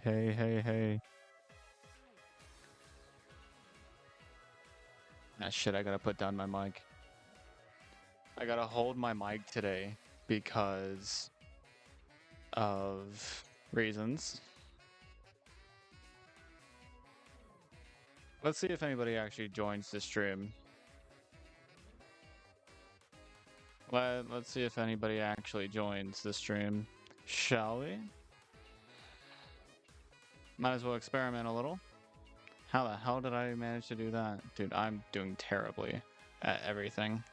Hey, hey, hey. Ah, shit, I gotta put down my mic. I gotta hold my mic today because of reasons. Let's see if anybody actually joins the stream. Let's see if anybody actually joins the stream. Shall we? Might as well experiment a little. How the hell did I manage to do that? Dude, I'm doing terribly at everything.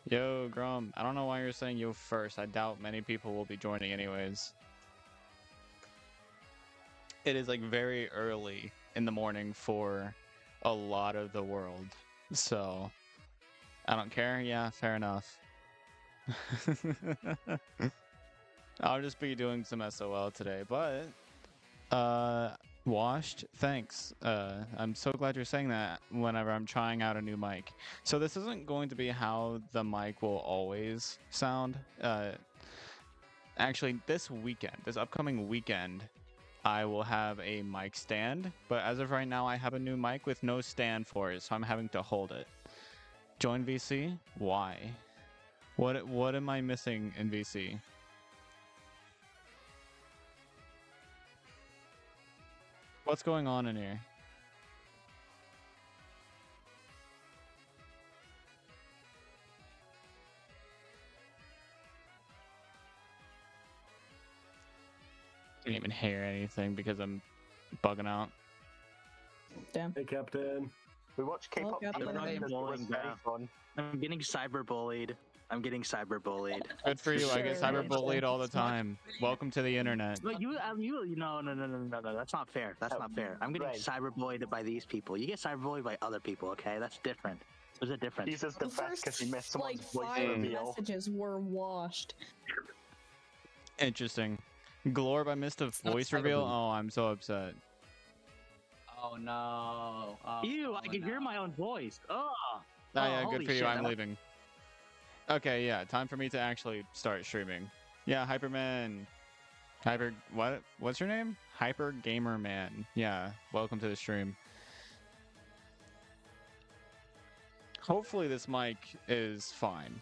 Yo, Grum, I don't know why you're saying yo first. I doubt many people will be joining anyways. It is like very early in the morning for a lot of the world. So, I don't care. Yeah, fair enough. I'll just be doing some SOL today, but washed, thanks. I'm so glad you're saying that whenever I'm trying out a new mic. So this isn't going to be how the mic will always sound. Actually, this upcoming weekend, I will have a mic stand, but as of right now, I have a new mic with no stand for it, so I'm having to hold it. Join VC? Why? What am I missing in VC? What's going on in here? I didn't even hear anything because I'm bugging out. Damn. Hey, Captain. We watch K-pop. Captain. I'm getting cyberbullied. Good for you. I get Sure, cyberbullied all the it's not- time. Welcome to the internet. But no. That's not fair. Not fair. I'm getting Right. cyberbullied by these people. You get cyberbullied by other people. Okay, that's different. There's a difference. Jesus the The best because first he missed someone's like voice 5 reveal. messages were washed. Interesting. Glorb, I missed a not voice reveal. cyberbullying. Oh, I'm so upset. Oh no. Oh, Ew, I can hear no. my own voice. Oh. Oh, yeah, holy good for you. shit, I'm leaving. Okay, yeah, time for me to actually start streaming. Yeah, Hyperman. What's your name? Hyper Gamer Man. Yeah, welcome to the stream. Hopefully this mic is fine.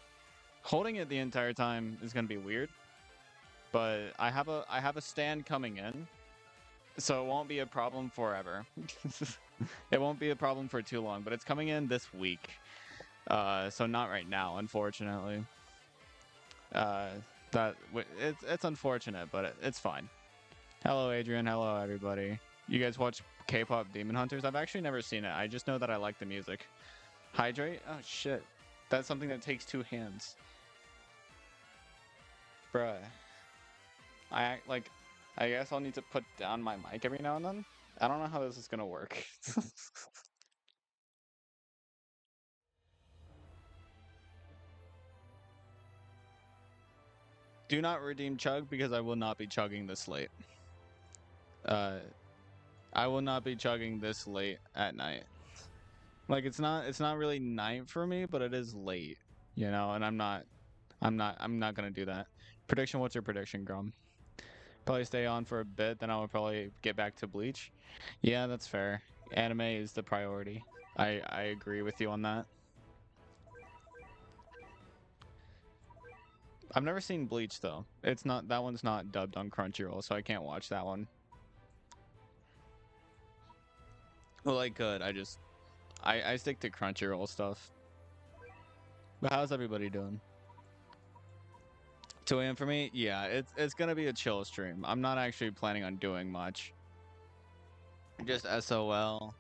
Holding it the entire time is gonna be weird, but I have a stand coming in, so it won't be a problem forever. It won't be a problem for too long, but it's coming in this week. So not right now, unfortunately. It's unfortunate, but it's fine. Hello, Adrian. Hello, everybody. You guys watch K-pop Demon Hunters? I've actually never seen it. I just know that I like the music. Hydrate? Oh shit, that's something that takes 2 hands. Bruh. I guess I'll need to put down my mic every now and then. I don't know how this is gonna work. Do not redeem chug because I will not be chugging this late. I will not be chugging this late at night. Like it's not really night for me, but it is late, you know, and I'm not gonna do that. Prediction, what's your prediction, Grum? Probably stay on for a bit, then I will probably get back to Bleach. Yeah, that's fair. Anime is the priority. I agree with you on that. I've never seen Bleach though. That one's not dubbed on Crunchyroll, so I can't watch that one. Well, I could. I stick to Crunchyroll stuff. But how's everybody doing? 2 a.m. for me? Yeah, it's gonna be a chill stream. I'm not actually planning on doing much. Just SOL.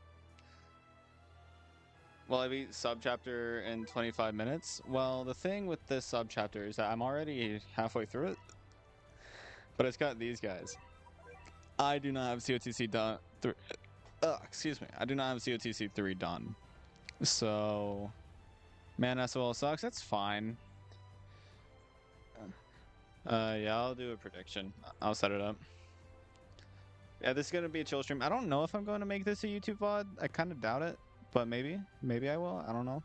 Will I beat subchapter in 25 minutes? Well, the thing with this subchapter is that I'm already halfway through it. But it's got these guys. I do not have COTC done. Excuse me. I do not have COTC 3 done. So, man, SOL sucks. That's fine. Yeah, I'll do a prediction. I'll set it up. Yeah, this is gonna be a chill stream. I don't know if I'm going to make this a YouTube VOD. I kind of doubt it, but maybe I will. I don't know.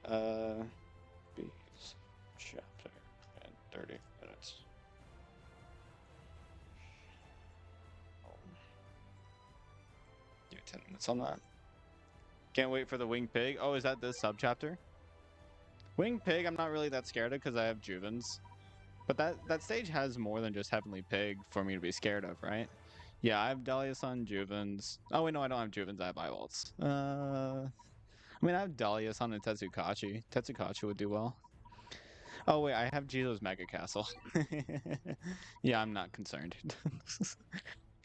Bees chapter in 30 minutes. Give me 10 minutes on that. Can't wait for the winged pig. Oh, is that this subchapter? Winged pig, I'm not really that scared of because I have Juvens. But that stage has more than just Heavenly Pig for me to be scared of, right? Yeah, I have Dahlia's on Juvens. Oh wait, no, I don't have Juvens. I have Eyebolts. I mean, I have Dahlia's on and Tetsukachi. Tetsukachi would do well. Oh wait, I have Jizo's Mega Castle. Yeah, I'm not concerned.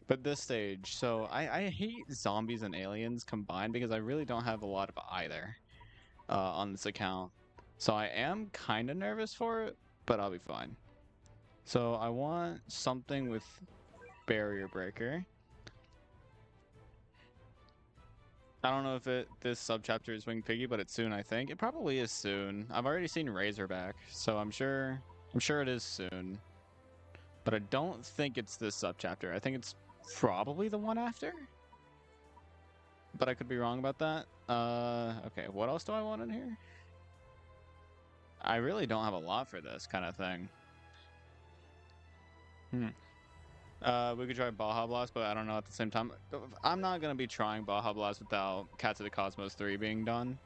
But this stage, so I hate zombies and aliens combined because I really don't have a lot of either on this account. So I am kind of nervous for it, but I'll be fine. So I want something with Barrier Breaker. I don't know if this subchapter is Winged Piggy, but it's soon, I think. It probably is soon. I've already seen Razorback, so I'm sure it is soon. But I don't think it's this subchapter. I think it's probably the one after. But I could be wrong about that. Okay, what else do I want in here? I really don't have a lot for this kind of thing. We could try Baja Blast, but I don't know at the same time. I'm not going to be trying Baja Blast without Cats of the Cosmos 3 being done.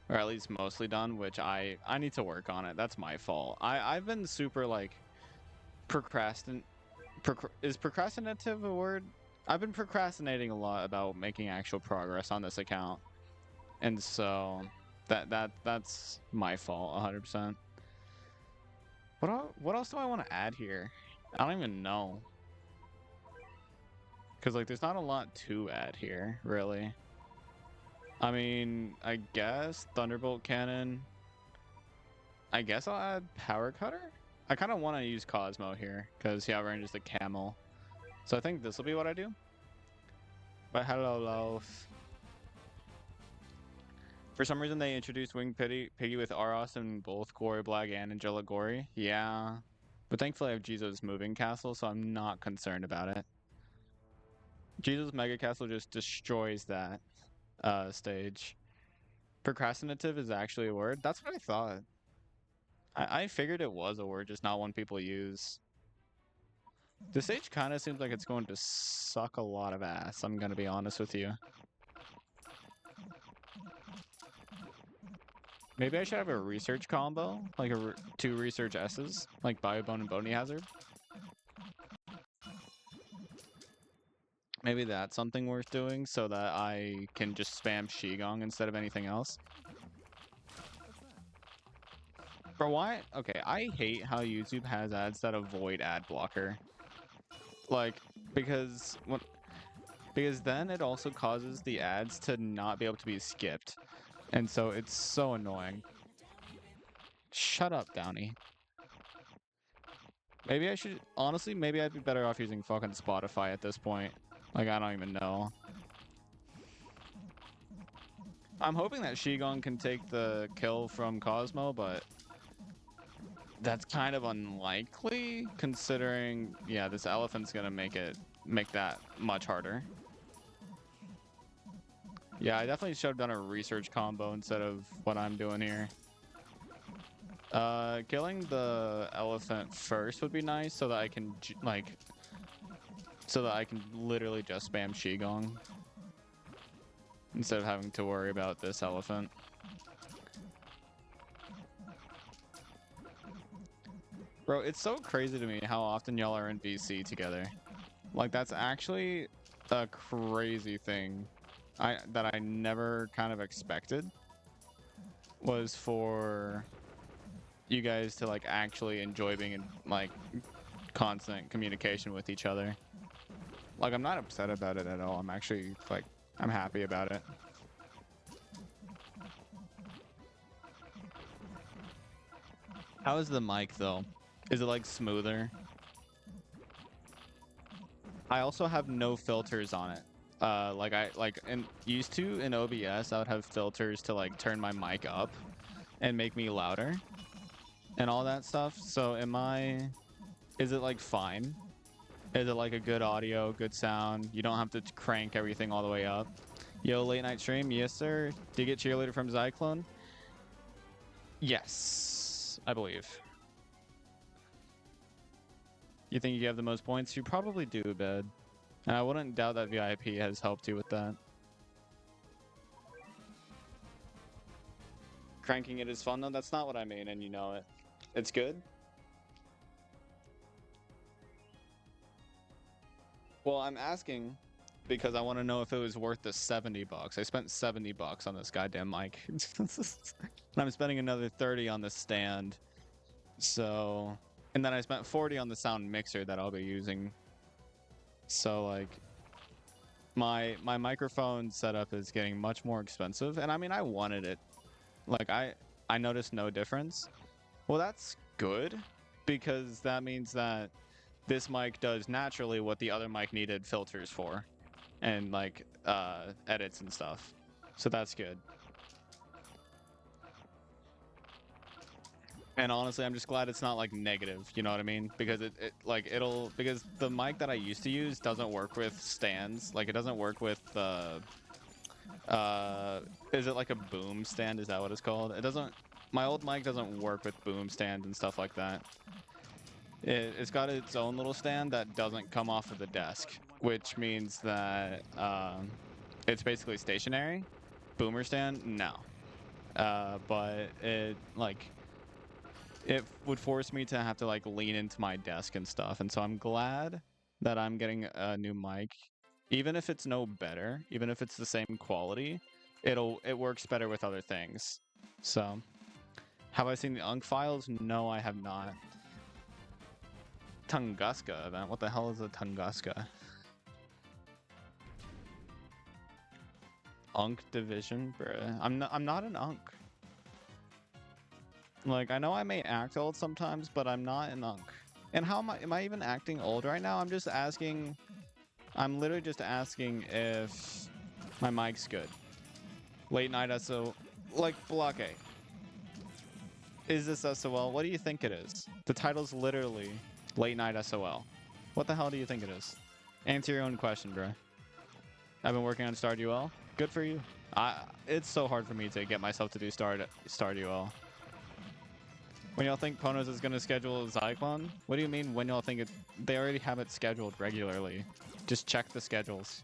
Or at least mostly done, which I need to work on it. That's my fault. I've been super, like, is procrastinative a word? I've been procrastinating a lot about making actual progress on this account. And so, that's my fault, 100%. What else do I want to add here? I don't even know. Because, like, there's not a lot to add here, really. I mean, I guess Thunderbolt Cannon. I guess I'll add Power Cutter? I kind of want to use Cosmo here, because he outranges the Camel. So I think this will be what I do. But hello, Loaf. For some reason, they introduced Winged Piggy with Aros in both Gory Black and Angelic Gory. Yeah. But thankfully, I have Jizo's Moving Castle, so I'm not concerned about it. Jizo's Mega Castle just destroys that stage. Procrastinative is actually a word? That's what I thought. I figured it was a word, just not one people use. This stage kind of seems like it's going to suck a lot of ass, I'm going to be honest with you. Maybe I should have a research combo, like two research S's, like Biobone and Bony Hazard. Maybe that's something worth doing so that I can just spam Shigong instead of anything else. For why? Okay, I hate how YouTube has ads that avoid ad blocker. Like, because then it also causes the ads to not be able to be skipped. And so it's so annoying. Shut up, Downey. Maybe I should, honestly, maybe I'd be better off using fucking Spotify at this point. Like, I don't even know. I'm hoping that Shigong can take the kill from Cosmo, but that's kind of unlikely, considering, yeah, this elephant's gonna make that much harder. Yeah, I definitely should have done a research combo instead of what I'm doing here. Killing the elephant first would be nice, so that I can literally just spam Shigong instead of having to worry about this elephant. Bro, it's so crazy to me how often y'all are in VC together. Like, that's actually a crazy thing that I never kind of expected, was for you guys to, like, actually enjoy being in, like, constant communication with each other. Like, I'm not upset about it at all. I'm actually, like, I'm happy about it. How is the mic, though? Is it, like, smoother? I also have no filters on it. Used to in OBS, I would have filters to, like, turn my mic up and make me louder and all that stuff. So is it, like, fine? Is it, like, a good audio, good sound? You don't have to crank everything all the way up. Yo, late night stream? Yes, sir. Did you get cheerleader from Zyklone? Yes, I believe. You think you have the most points? You probably do, bud. And I wouldn't doubt that VIP has helped you with that. Cranking it is fun, though? That's not what I mean, and you know it. It's good? Well, I'm asking because I want to know if it was worth the $70. I spent $70 on this goddamn mic. And I'm spending another 30 on the stand. So, and then I spent 40 on the sound mixer that I'll be using. So like my microphone setup is getting much more expensive, and I mean I wanted it. Like I noticed no difference. Well, that's good because that means that this mic does naturally what the other mic needed filters for and like edits and stuff. So that's good. And honestly, I'm just glad it's not like negative, you know what I mean? Because because the mic that I used to use doesn't work with stands. Like it doesn't work with is it like a boom stand? Is that what it's called? It doesn't, my old mic doesn't work with boom stands and stuff like that. It's got its own little stand that doesn't come off of the desk, which means that it's basically stationary. Boomer stand, no. But it would force me to have to like lean into my desk and stuff, and so I'm glad that I'm getting a new mic. Even if it's no better, even if it's the same quality, it works better with other things. So, have I seen the Unk files? No, I have not. Tunguska event. What the hell is a Tunguska? Unk division, bruh. I'm not an Unk. Like I know I may act old sometimes, but I'm not an Unk. And how am I even acting old right now? I'm just asking. I'm literally just asking if my mic's good. Late night SO, like Block A. Is this SOL? What do you think it is? The title's literally Late Night SOL. What the hell do you think it is? Answer your own question, bro. I've been working on Stardew Valley. Good for you. It's so hard for me to get myself to do Stardew Valley. When y'all think Ponos is gonna schedule Zyklon? What do you mean when y'all think it? They already have it scheduled regularly. Just check the schedules.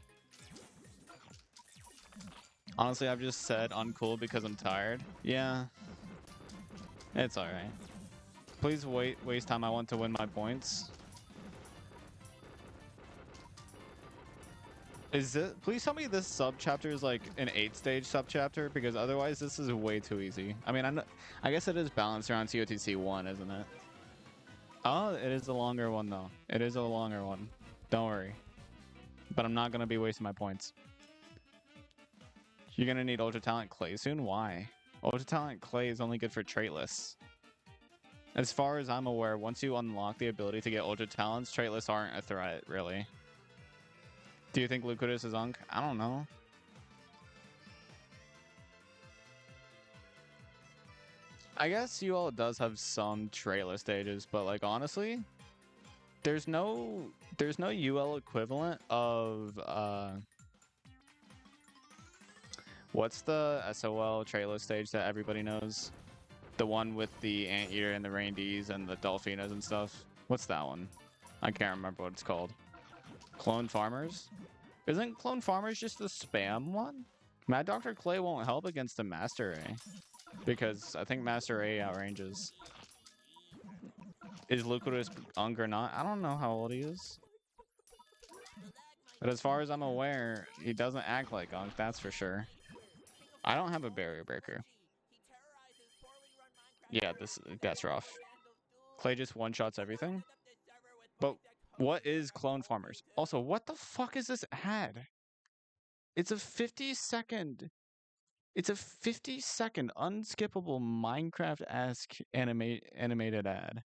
Honestly, I've just said uncool because I'm tired. Yeah. It's alright. Please waste time. I want to win my points. Is it? Please tell me this sub-chapter is like an 8-stage sub-chapter, because otherwise this is way too easy. I mean, I guess it is balanced around COTC 1, isn't it? Oh, it is a longer one though. It is a longer one. Don't worry. But I'm not gonna be wasting my points. You're gonna need Ultra Talent Clay soon? Why? Ultra Talent Clay is only good for trait lists. As far as I'm aware, once you unlock the ability to get Ultra Talents, trait lists aren't a threat, really. Do you think Lucudus is Unk? I don't know. I guess UL does have some trailer stages, but like honestly, there's no UL equivalent of what's the SOL trailer stage that everybody knows? The one with the Anteater and the Raindees and the Dolphinas and stuff. What's that one? I can't remember what it's called. Clone Farmers? Isn't Clone Farmers just the spam one? Mad Dr. Clay won't help against the Master A. Because I think Master A outranges. Is Lucudus Unk or not? I don't know how old he is. But as far as I'm aware, he doesn't act like Unk, that's for sure. I don't have a barrier breaker. Yeah, that's rough. Clay just one-shots everything? But what is Clone Farmers? Also, what the fuck is this ad? It's a 50-second... It's a 50-second unskippable Minecraft-esque animated ad.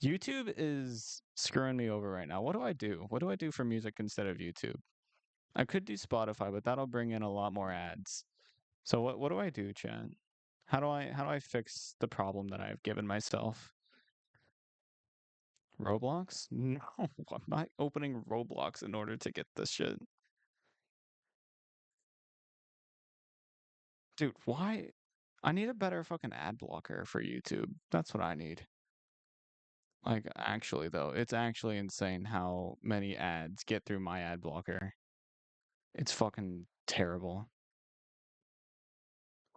YouTube is screwing me over right now. What do I do? What do I do for music instead of YouTube? I could do Spotify, but that'll bring in a lot more ads. So what do I do, chat? How do I fix the problem that I've given myself? Roblox? No, I'm not opening Roblox in order to get this shit. Dude, why? I need a better fucking ad blocker for YouTube. That's what I need. Like, actually, though, it's actually insane how many ads get through my ad blocker. It's fucking terrible.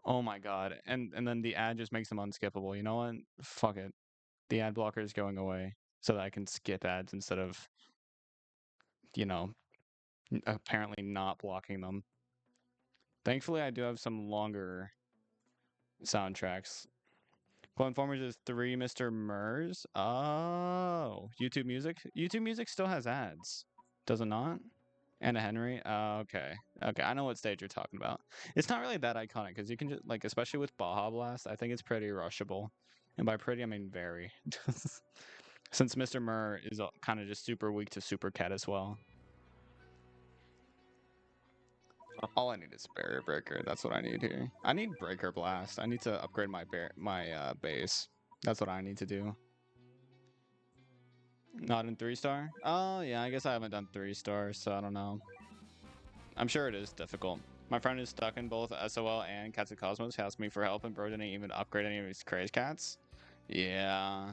Oh my god. And then the ad just makes them unskippable. You know what? Fuck it. The ad blocker is going away so that I can skip ads instead of, you know, apparently not blocking them. Thankfully, I do have some longer soundtracks. Clone Formers is 3 Mr. Mers. Oh, YouTube Music. YouTube Music still has ads, does it not? Anna Henry. Okay, okay. I know what stage you're talking about. It's not really that iconic because you can just like, especially with Baja Blast. I think it's pretty rushable, and by pretty I mean very. Since Mr. Mur is kind of just super weak to Super Cat as well. All I need is Barrier Breaker. That's what I need here. I need Breaker Blast. I need to upgrade my base. That's what I need to do. Not in 3-star? Oh yeah, I guess I haven't done 3-stars, so I don't know. I'm sure it is difficult. My friend is stuck in both SOL and Cats of Cosmos. He asked me for help and bro didn't even upgrade any of his Craze Cats. Yeah.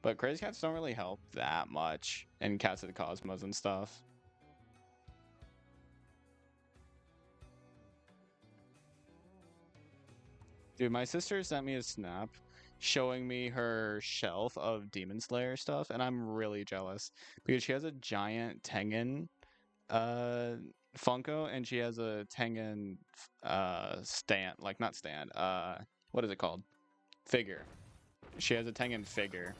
But Craze Cats don't really help that much in Cats of the Cosmos and stuff. Dude, my sister sent me a snap showing me her shelf of Demon Slayer stuff, and I'm really jealous because she has a giant Tengen Funko, and she has a Tengen stand, like not stand, what is it called? Figure. She has a Tengen figure.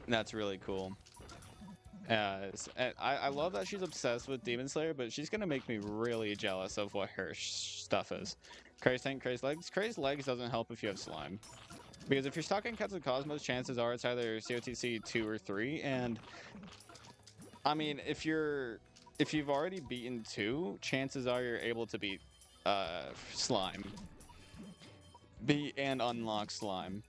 That's really cool. I love that she's obsessed with Demon Slayer, but she's gonna make me really jealous of what her stuff is. Craze Tank, Craze Legs. Craze Legs doesn't help if you have slime. Because if you're stuck in Cats of Cosmos, chances are it's either COTC 2 or 3, and I mean, if you've already beaten 2, chances are you're able to beat slime. Beat and unlock slime.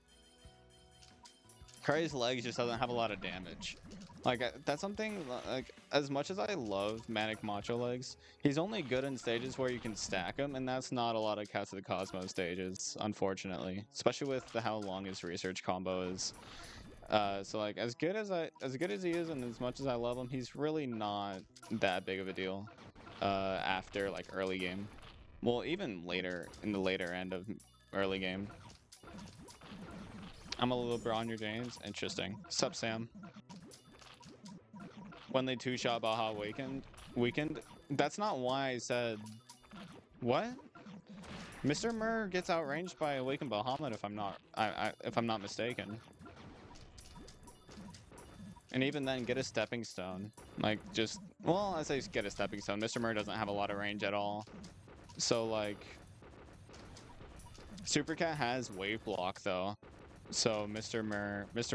Craze Legs just doesn't have a lot of damage. Like, that's something, like, as much as I love Manic Macho Legs, he's only good in stages where you can stack him, and that's not a lot of Cats of the Cosmos stages, unfortunately. Especially with how long his research combo is. So like, as good as he is, and as much as I love him, he's really not that big of a deal. After, like, early game. Well, even later, in the later end of early game. I'm a little bro on your James. Interesting. Sup, Sam? When they 2-shot Baja Weekend? That's not why I said... What? Mr. Mur gets outranged by Awakened Bahamut if I'm not mistaken. And even then, get a Stepping Stone. Like, just... Well, I say get a Stepping Stone. Mr. Mur doesn't have a lot of range at all. So, like... Super Cat has Wave Block, though. So, Mr.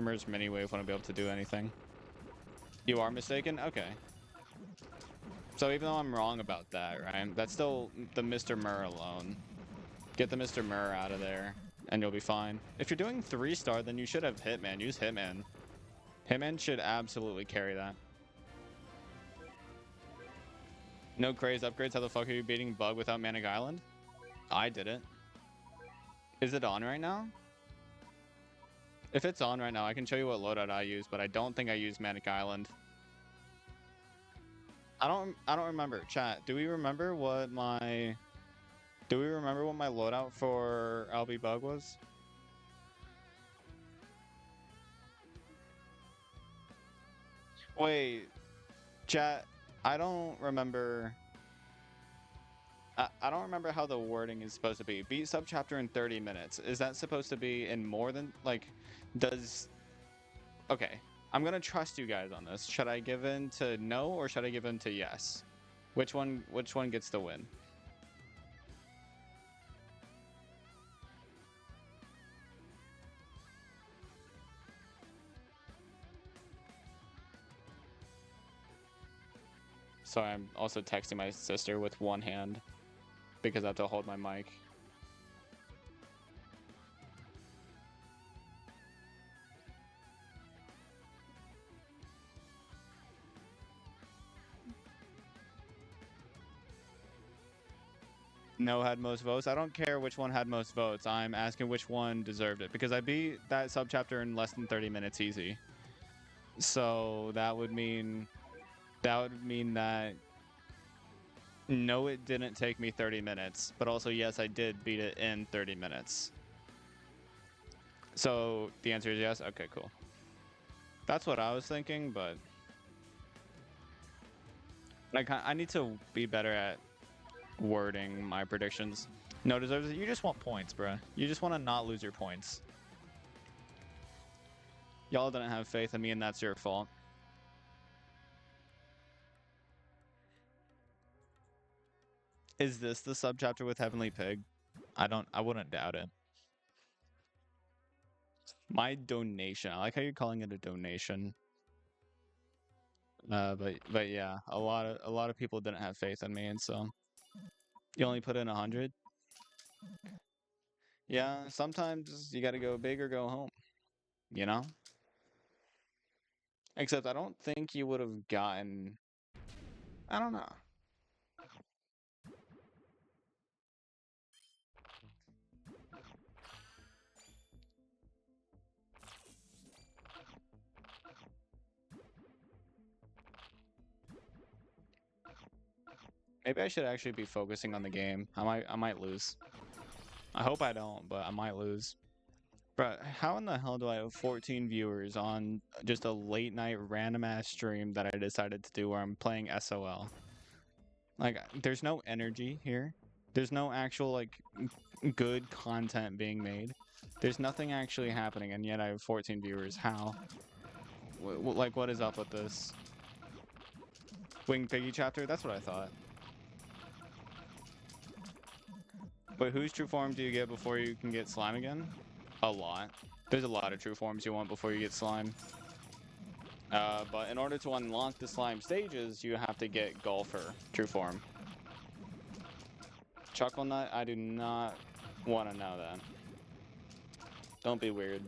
Mur's Mini Wave wouldn't be able to do anything. You are mistaken? Okay. So even though I'm wrong about that, right? That's still the Mr. Mur alone. Get the Mr. Mur out of there, and you'll be fine. If you're doing 3-star, then you should have Hitman. Use Hitman. Hitman should absolutely carry that. No Craze upgrades. How the fuck are you beating Bug without Manic Island? I did it. Is it on right now? If it's on right now, I can show you what loadout I use, but I don't think I use Manic Island. I don't remember. Chat, do we remember what my loadout for LB Bug was? Wait, chat, I don't remember. I don't remember how the wording is supposed to be. Beat subchapter in 30 minutes. Is that supposed to be in more than, like, does... Okay, I'm gonna trust you guys on this. Should I give in to no or should I give in to yes? Which one gets the win? Sorry, I'm also texting my sister with one hand because I have to hold my mic. No had most votes. I don't care which one had most votes. I'm asking which one deserved it because I beat that subchapter in less than 30 minutes easy. So that would mean that no, it didn't take me 30 minutes, but also yes, I did beat it in 30 minutes. So the answer is yes. Okay, cool. That's what I was thinking, but like I need to be better at wording my predictions. No deserves it. You just want points, bruh. You just want to not lose your points. Y'all didn't have faith in me, and that's your fault. Is this the subchapter with Heavenly Pig? I wouldn't doubt it. My donation. I like how you're calling it a donation. But yeah, a lot of people didn't have faith in me, and so you only put in 100. Yeah, sometimes you got to go big or go home. You know. Except I don't think you would have gotten. I don't know. Maybe I should actually be focusing on the game. I might lose. I hope I don't, but I might lose. But how in the hell do I have 14 viewers on just a late night random ass stream that I decided to do where I'm playing SOL? Like, there's no energy here. There's no actual like good content being made. There's nothing actually happening, and yet I have 14 viewers. How? Like, what is up with this? Winged Piggy chapter? That's what I thought. But whose true form do you get before you can get slime again? A lot. There's a lot of true forms you want before you get slime. But in order to unlock the slime stages, you have to get Golfer true form. Chuckle Nut? I do not want to know that. Don't be weird.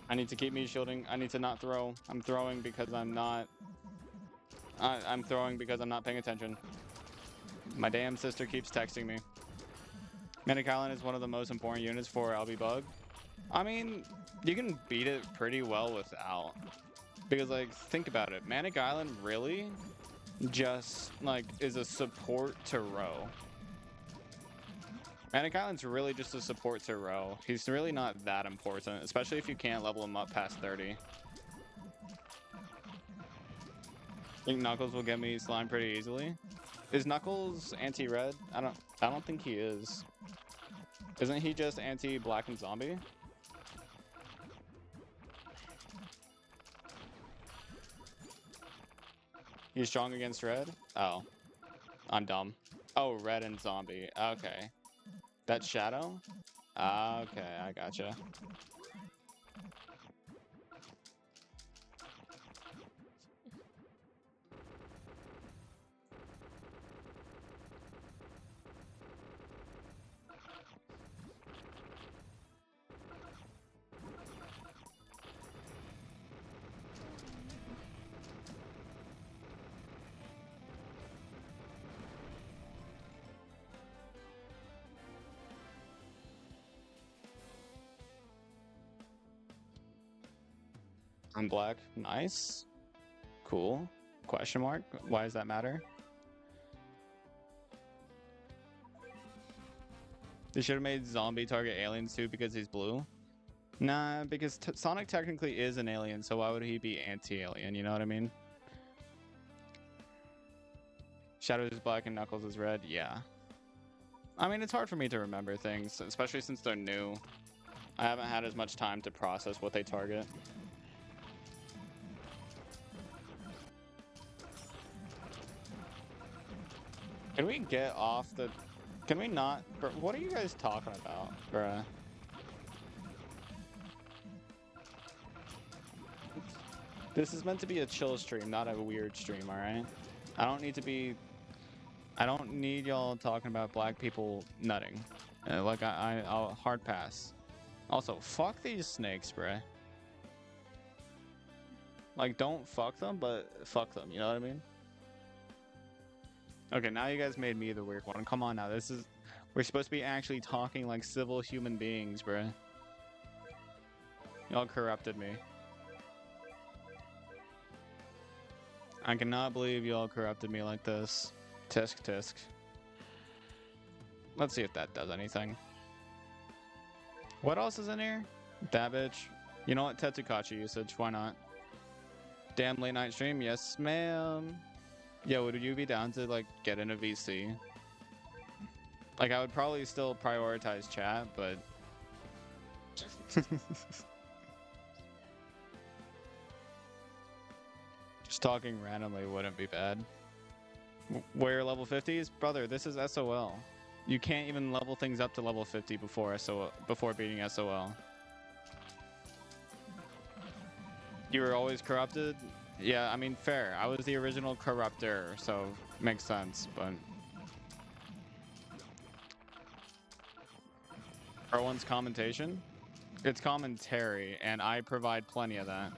I need to keep me shielding. I need to not throw. I'm throwing because I'm not. I'm throwing because I'm not paying attention. My damn sister keeps texting me. Manic Island is one of the most important units for LB Bug. I mean, you can beat it pretty well without. Because, like, think about it. Manic Island really just, like, is a support to Row. Manic Island's really just a support to Row. He's really not that important, especially if you can't level him up past 30. Think Knuckles will get me slime pretty easily. Is Knuckles anti-red? I don't think he is. Isn't he just anti-black and zombie? He's strong against red? Oh. I'm dumb. Oh, red and zombie. Okay. That's Shadow? Okay, I gotcha. I'm black. Nice. Cool. Question mark? Why does that matter? They should have made zombie target aliens too because he's blue. Nah, because Sonic technically is an alien, so why would he be anti-alien? You know what I mean? Shadow is black and Knuckles is red. Yeah. I mean, it's hard for me to remember things, especially since they're new. I haven't had as much time to process what they target. Can we get off the... Can we not... What are you guys talking about, bruh? This is meant to be a chill stream, not a weird stream, alright? I don't need to be. I don't need y'all talking about black people nutting. Like I'll hard pass. Also, fuck these snakes, bruh. Like, don't fuck them, but fuck them. You know what I mean? Okay, now you guys made me the weird one. Come on now. We're supposed to be actually talking like civil human beings, bruh. Y'all corrupted me. I cannot believe y'all corrupted me like this. Tisk tisk. Let's see if that does anything. What else is in here? That bitch. You know what? Tetsukachi usage. Why not? Damn late night stream. Yes, ma'am. Yo, would you be down to like get in a VC? Like, I would probably still prioritize chat, but just talking randomly wouldn't be bad. Where level 50s? Brother, this is SOL. You can't even level things up to level 50 before beating SOL. You were always corrupted? Yeah, I mean, fair. I was the original corrupter, so makes sense, but... Erwin's commentation? It's commentary, and I provide plenty of that.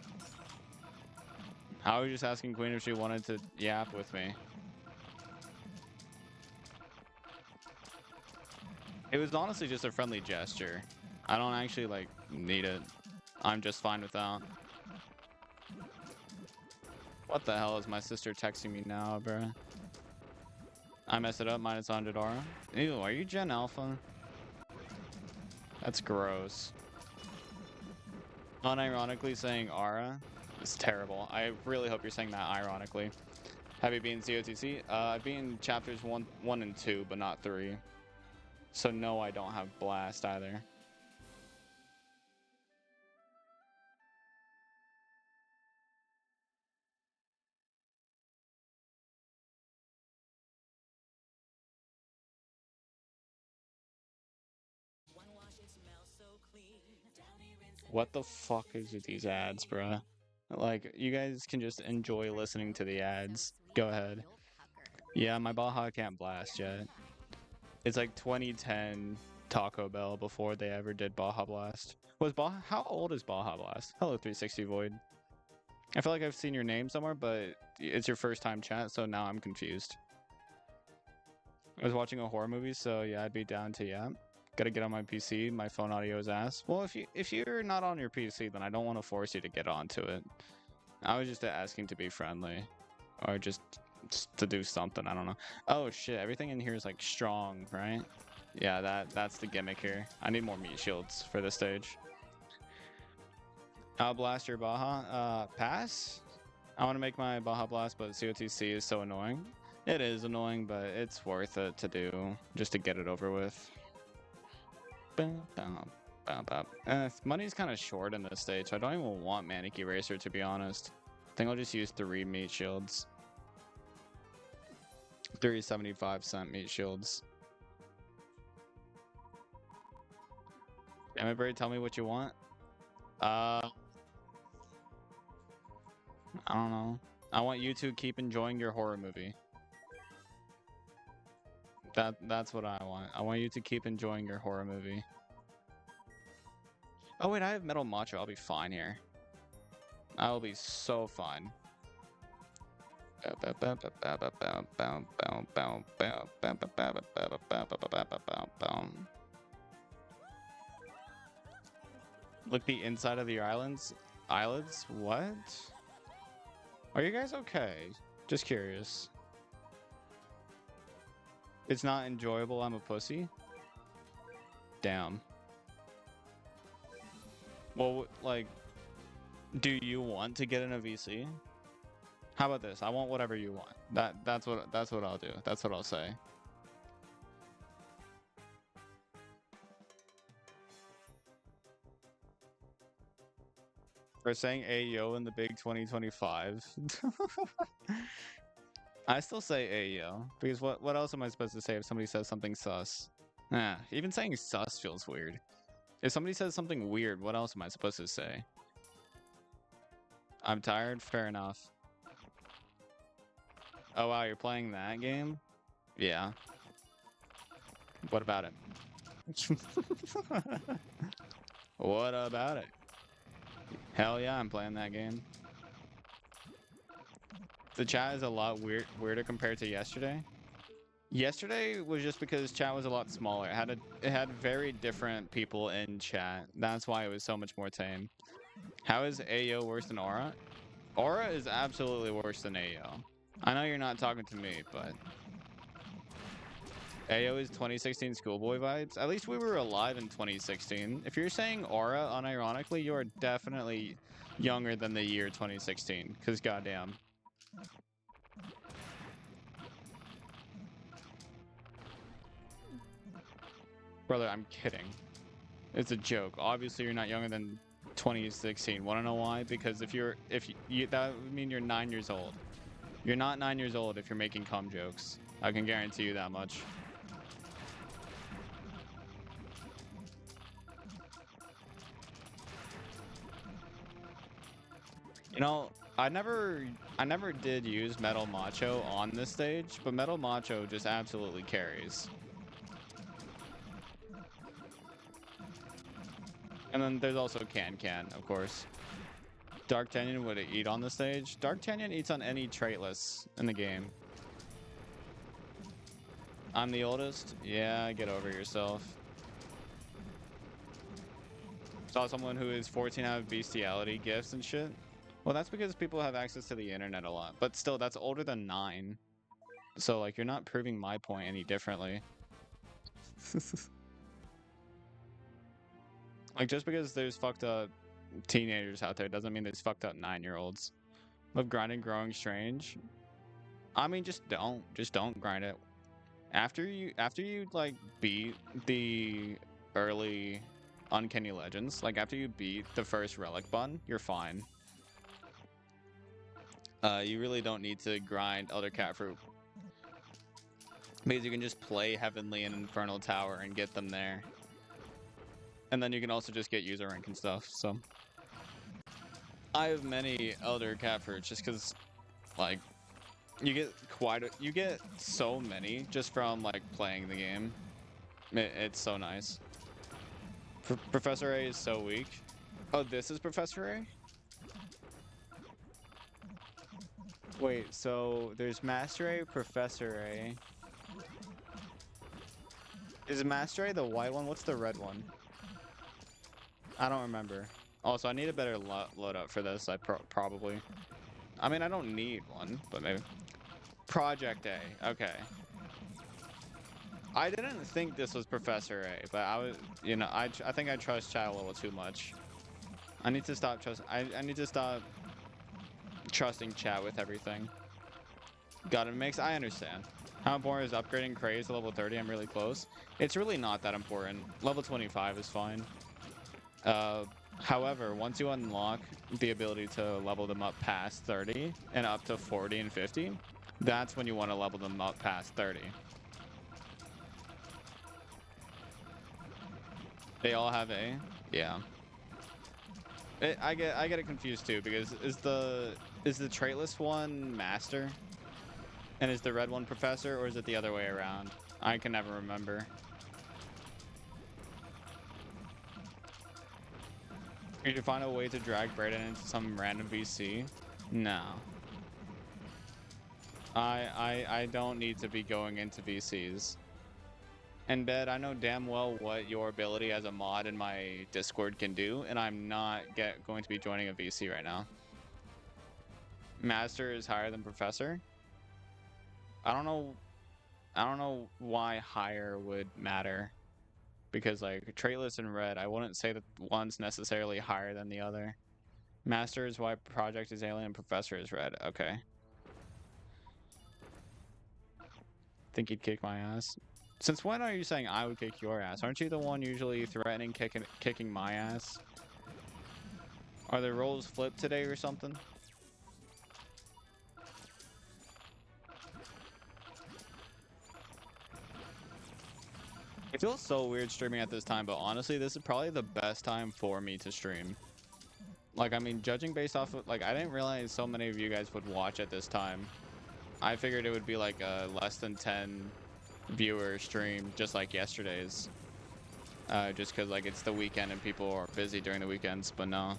I was just asking Queen if she wanted to yap with me. It was honestly just a friendly gesture. I don't actually, like, need it. I'm just fine with that. What the hell is my sister texting me now, bruh? I messed it up, minus 100 aura. Ew, are you Gen Alpha? That's gross. Unironically saying aura is terrible. I really hope you're saying that ironically. Have you been COTC? I've been chapters 1 and 2, but not 3. So no, I don't have Blast either. What the fuck is with these ads, bruh? Like, you guys can just enjoy listening to the ads. Go ahead. Yeah, my Baja can't blast yet. It's like 2010 Taco Bell before they ever did Baja Blast. Was Baja? How old is Baja Blast? Hello, 360 Void. I feel like I've seen your name somewhere, but it's your first time chat, so now I'm confused. I was watching a horror movie, so yeah, I'd be down to yeah. Gotta get on my PC. My phone audio is ass. Well, if you're not on your PC, then I don't want to force you to get onto it. I was just asking to be friendly, or just to do something. I don't know. Oh shit! Everything in here is like strong, right? Yeah, that's the gimmick here. I need more meat shields for this stage. I'll blast your Baja. Pass. I want to make my Baja Blast, but COTC is so annoying. It is annoying, but it's worth it to do just to get it over with. Money's kind of short in this stage, so I don't even want Manic Eraser, to be honest. I think I'll just use 3 meat shields. 3 75-cent meat shields. Damn it, Barry, tell me what you want. I don't know. I want you to keep enjoying your horror movie. That's what I want. I want you to keep enjoying your horror movie. Oh wait, I have Metal Macho. I'll be fine here. I will be so fine. Look the inside of your islands. Eyelids? What? Are you guys okay? Just curious. It's not enjoyable, I'm a pussy? Damn. Well, like, do you want to get in a VC? How about this? I want whatever you want. That's what I'll do. That's what I'll say. For saying Ayo in the big 2025. I still say Ayo because what else am I supposed to say if somebody says something sus? Even saying sus feels weird. If somebody says something weird, what else am I supposed to say? I'm tired. Fair enough. Oh wow, you're playing that game? Yeah. What about it? What about it? Hell yeah, I'm playing that game. The chat is a lot weirder compared to yesterday. Yesterday was just because chat was a lot smaller. It had very different people in chat. That's why it was so much more tame. How is AO worse than Aura? Aura is absolutely worse than AO. I know you're not talking to me, but AO is 2016 schoolboy vibes. At least we were alive in 2016. If you're saying Aura unironically, you are definitely younger than the year 2016. Cause goddamn. Brother, I'm kidding. It's a joke. Obviously, you're not younger than 2016. Want to know why? Because if you that would mean you're 9 years old. You're not 9 years old if you're making cum jokes. I can guarantee you that much. You know, I never did use Metal Macho on this stage, but Metal Macho just absolutely carries. And then there's also Can, of course. Dark Tanyan would eat on the stage. Dark Tanyan eats on any traitless in the game. I'm the oldest? Yeah, get over yourself. Saw someone who is 14 have bestiality gifts and shit. Well, that's because people have access to the internet a lot. But still, that's older than 9. So, like, you're not proving my point any differently. Like, just because there's fucked up teenagers out there doesn't mean there's fucked up 9-year-olds. Love grinding growing strange. I mean, just don't grind it. After you like beat the early Uncanny Legends, like after you beat the first relic bun, you're fine. You really don't need to grind Elder Cat Fruit. Because you can just play Heavenly and Infernal Tower and get them there. And then you can also just get user rank and stuff, so. I have many Elder Cat Fruits just because, like, you get so many just from, like, playing the game. It's so nice. Professor A is so weak. Oh, this is Professor A? Wait, so there's Master A, Professor A. Is Master A the white one? What's the red one? I don't remember. Also, I need a better load up for this. Probably. I mean, I don't need one, but maybe. Project A. Okay. I didn't think this was Professor A, but I was, you know, I think I trust chat a little too much. I need to stop I need to stop trusting chat with everything. Got it mix. I understand. How important is upgrading Craze to level 30? I'm really close. It's really not that important. Level 25 is fine. However, once you unlock the ability to level them up past 30 and up to 40 and 50, that's when you want to level them up past 30. They all have A? Yeah. I get it confused too, because is the traitless one Master? And is the red one Professor, or is it the other way around? I can never remember. You should find a way to drag Brayden into some random VC? No. I don't need to be going into VCs. And Bed, I know damn well what your ability as a mod in my Discord can do, and I'm not going to be joining a VC right now. Master is higher than Professor? I don't know why higher would matter. Because like traitless and red, I wouldn't say that one's necessarily higher than the other. Master is white, Project is alien, Professor is red. Okay. Think you'd kick my ass? Since when are you saying I would kick your ass? Aren't you the one usually threatening kicking my ass? Are the roles flipped today or something? It feels so weird streaming at this time, but honestly, this is probably the best time for me to stream. Like, I mean, judging based off of, like, I didn't realize so many of you guys would watch at this time. I figured it would be like a less than 10 viewer stream, just like yesterday's. Just because like it's the weekend and people are busy during the weekends, but no.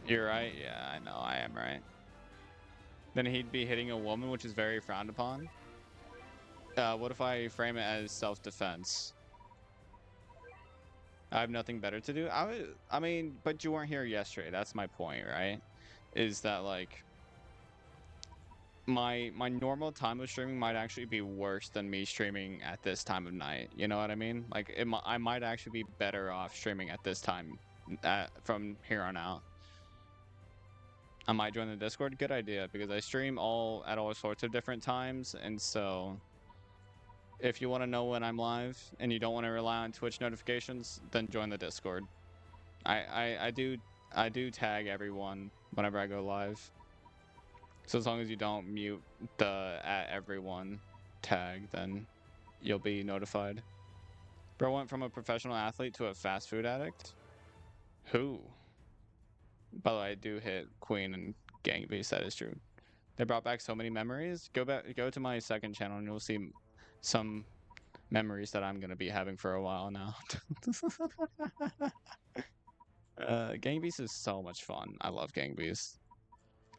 You're right. Yeah, I know. I am right. Then he'd be hitting a woman, which is very frowned upon. What if I frame it as self-defense? I have nothing better to do. I mean, but you weren't here yesterday. That's my point, right? Is that like my normal time of streaming might actually be worse than me streaming at this time of night. You know what I mean? Like I might actually be better off streaming at this time from here on out. I might join the Discord. Good idea, because I stream at all sorts of different times, and so if you want to know when I'm live and you don't want to rely on Twitch notifications, then join the Discord. I do tag everyone whenever I go live. So as long as you don't mute the @everyone tag, then you'll be notified. Bro went from a professional athlete to a fast food addict. Who? By the way, I do hit Queen and Gang Beast. That is true. They brought back so many memories. Go to my second channel and you'll see some memories that I'm gonna be having for a while now. Gang Beast is so much fun. I love Gang Beast.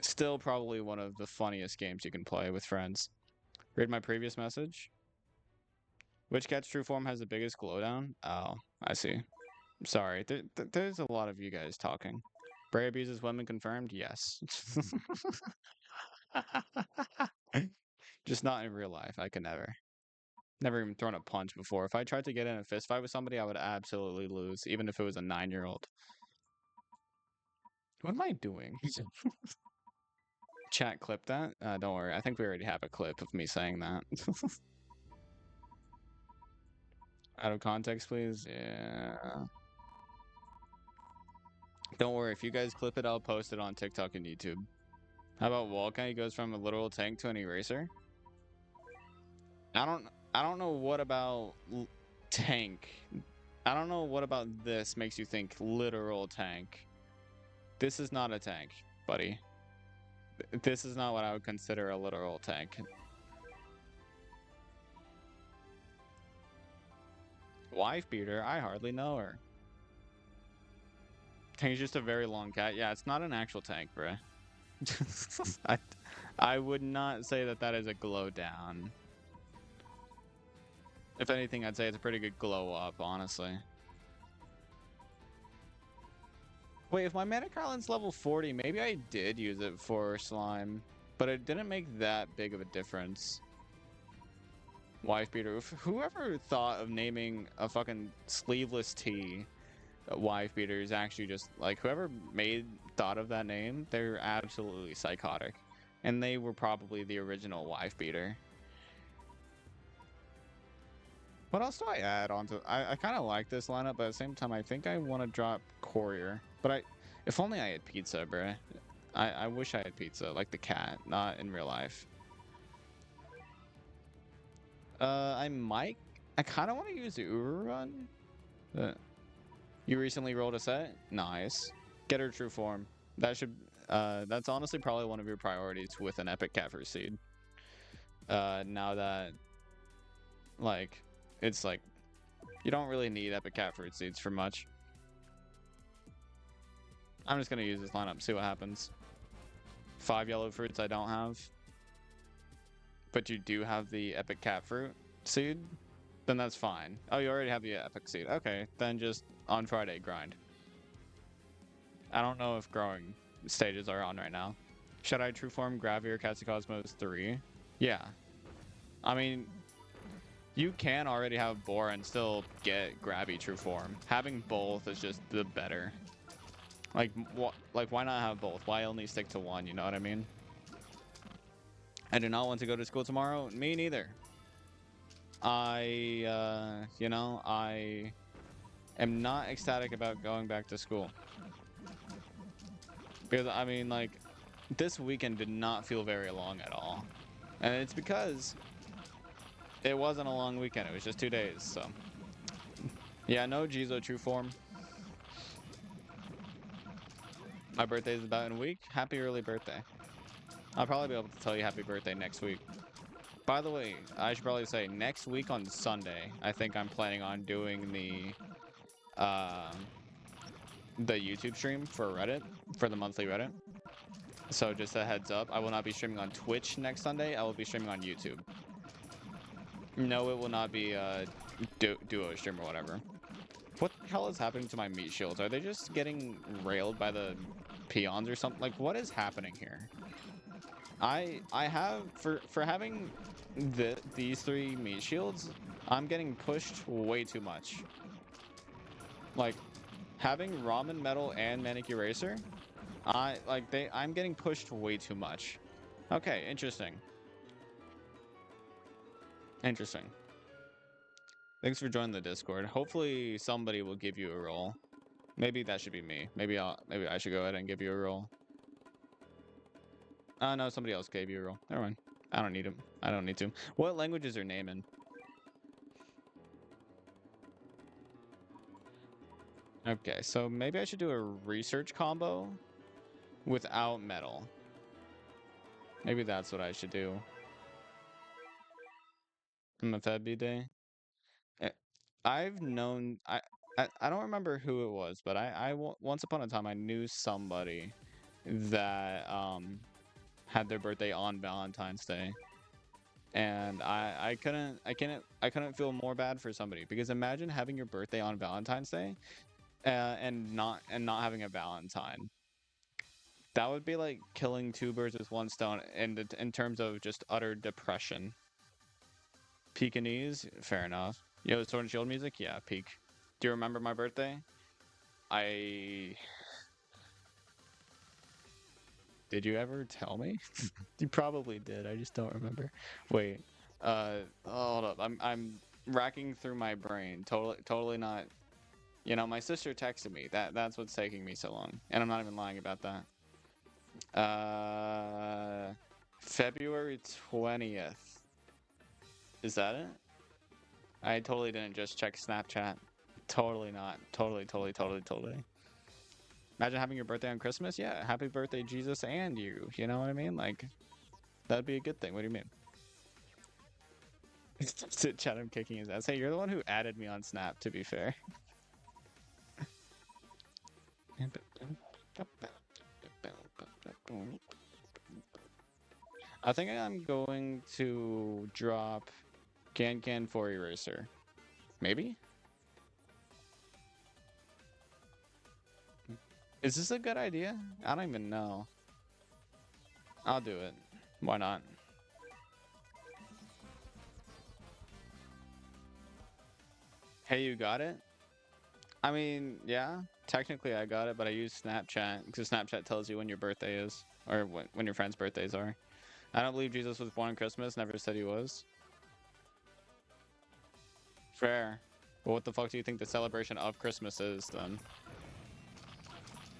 Still probably one of the funniest games you can play with friends. Read my previous message. Which cat's true form has the biggest glow down? Oh, I see. Sorry, there's a lot of you guys talking. Bray abuses women confirmed? Yes. Just not in real life. I could never. Never even thrown a punch before. If I tried to get in a fist fight with somebody, I would absolutely lose, even if it was a 9-year-old. What am I doing? Chat, clip that? Don't worry. I think we already have a clip of me saying that. Out of context, please? Yeah. Don't worry. If you guys clip it, I'll post it on TikTok and YouTube. How about Walkai goes from a literal tank to an eraser? I don't know what about tank. I don't know what about this makes you think literal tank. This is not a tank, buddy. This is not what I would consider a literal tank. Wife beater? I hardly know her. Tank's just a very long cat. Yeah, it's not an actual tank, bruh. I would not say that that is a glow down. If anything, I'd say it's a pretty good glow up, honestly. Wait, if my Mana Carlin's level 40, maybe I did use it for slime, but it didn't make that big of a difference. Wife beater. Whoever thought of naming a fucking sleeveless tee wife beater is actually just like whoever thought of that name, they're absolutely psychotic. And they were probably the original wife beater. What else do I add onto? I kind of like this lineup, but at the same time, I think I want to drop Courier. But if only I had pizza, bruh. I wish I had pizza, like the cat, not in real life. I kind of want to use the Uru run. You recently rolled a set? Nice. Get her true form. That's honestly probably one of your priorities with an epic cat fruit seed. Now that, like, it's like, you don't really need epic cat fruit seeds for much. I'm just gonna use this lineup, see what happens. 5 yellow fruits I don't have. But you do have the epic cat fruit seed? Then that's fine. Oh, you already have the epic seed. Okay, then just on Friday grind. I don't know if growing stages are on right now. Should I true form Gravier Cosmos 3? Yeah. I mean, you can already have Boar and still get Gravy true form. Having both is just the better. Like why not have both? Why only stick to one, you know what I mean? I do not want to go to school tomorrow. Me neither. I am not ecstatic about going back to school. Because, I mean, like, this weekend did not feel very long at all. And it's because it wasn't a long weekend. It was just 2 days, so. Yeah, no Jizo true form. My birthday is about in a week. Happy early birthday. I'll probably be able to tell you happy birthday next week. By the way, I should probably say next week on Sunday, I think I'm planning on doing the YouTube stream for Reddit, for the monthly Reddit. So just a heads up, I will not be streaming on Twitch next Sunday. I will be streaming on YouTube. No, it will not be duo stream or whatever. What the hell is happening to my meat shields? Are they just getting railed by the peons or something? Like, what is happening here? I have for having these 3 meat shields, I'm getting pushed way too much. Like, having ramen metal and manic eraser, I'm getting pushed way too much. Okay, interesting. Interesting. Thanks for joining the Discord. Hopefully somebody will give you a role. Maybe that should be me. Maybe I should go ahead and give you a role. No, somebody else gave you a role. Never mind. I don't need him. I don't need to. What language is your name in? Okay, so maybe I should do a research combo without metal. Maybe that's what I should do. Mfebi Day. I've known I don't remember who it was, but once upon a time I knew somebody that had their birthday on Valentine's Day. And I couldn't feel more bad for somebody, because imagine having your birthday on Valentine's Day and not having a Valentine. That would be like killing 2 birds with 1 stone in terms of just utter depression. Pekingese, fair enough. Yo, Sword and Shield music, yeah, peak. Do you remember my birthday? Did you ever tell me? You probably did. I just don't remember. Wait. Hold up. I'm racking through my brain. Totally not. You know, my sister texted me. That's what's taking me so long, and I'm not even lying about that. February 20th. Is that it? I totally didn't just check Snapchat. Totally not. Totally. Imagine having your birthday on Christmas. Yeah, happy birthday, Jesus, and you. You know what I mean? Like, that'd be a good thing. What do you mean? Chat, I'm kicking his ass. Hey, you're the one who added me on Snap, to be fair. I think I'm going to drop Can for Eraser. Maybe? Is this a good idea? I don't even know. I'll do it. Why not? Hey, you got it? I mean, yeah, technically I got it, but I use Snapchat because Snapchat tells you when your birthday is, or when your friends' birthdays are. I don't believe Jesus was born on Christmas, never said he was. Fair. But what the fuck do you think the celebration of Christmas is, then?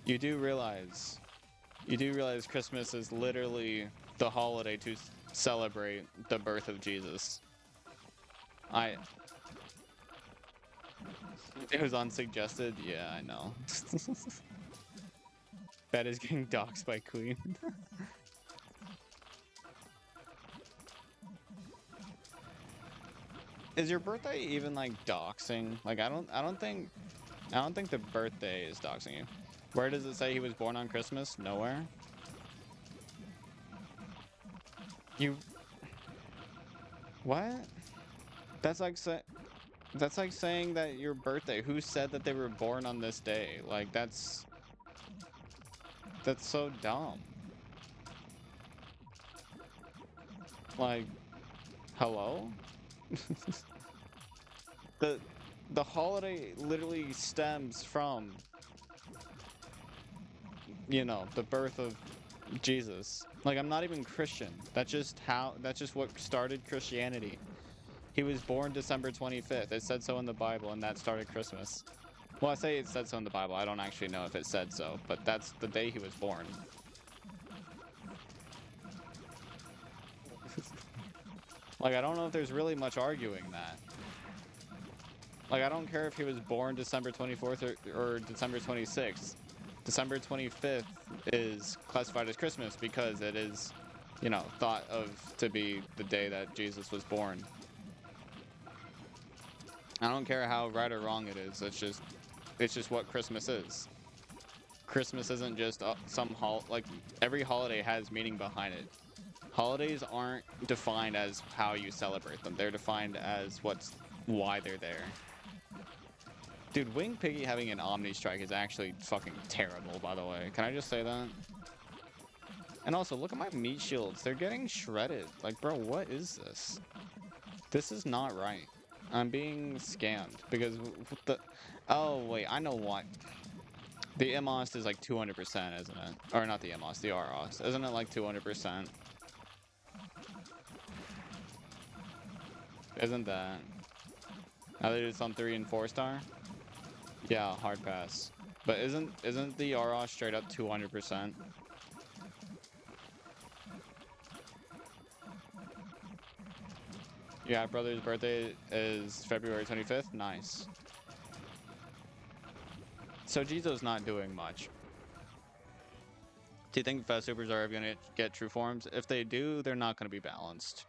You do realize Christmas is literally the holiday to celebrate the birth of Jesus. It was unsuggested? Yeah, I know. That is getting doxxed by Queen. Is your birthday even like doxing? Like I don't think the birthday is doxing you. Where does it say he was born on Christmas? Nowhere. What? That's like saying that your birthday. Who said that they were born on this day? Like that's so dumb. Like, hello? The holiday literally stems from, you know, the birth of Jesus. Like, I'm not even Christian. That's just what started Christianity. He was born December 25th. It said so in the Bible, and that started Christmas. Well, I say it said so in the Bible. I don't actually know if it said so, but that's the day he was born. Like, I don't know if there's really much arguing that. Like, I don't care if he was born December 24th or December 26th. December 25th is classified as Christmas because it is you know, thought of to be the day that Jesus was born. I don't care how right or wrong it is. It's just what Christmas is. Christmas isn't just like every holiday has meaning behind it. Holidays aren't defined as how you celebrate them. They're defined as why they're there. Dude, Wing Piggy having an Omni Strike is actually fucking terrible, by the way. Can I just say that? And also, look at my meat shields. They're getting shredded. Like, bro, what is this? This is not right. I'm being scammed because the... Oh, wait, I know what. The MOS is like 200%, isn't it? Or not the MOS, the ROS. Isn't it like 200%? Isn't that? Now they did some 3 and 4 star? Yeah, hard pass. But isn't the ROS straight up 200%? Yeah, brother's birthday is February 25th. Nice. So Jizo's not doing much. Do you think Fast Supers are ever going to get true forms? If they do, they're not going to be balanced.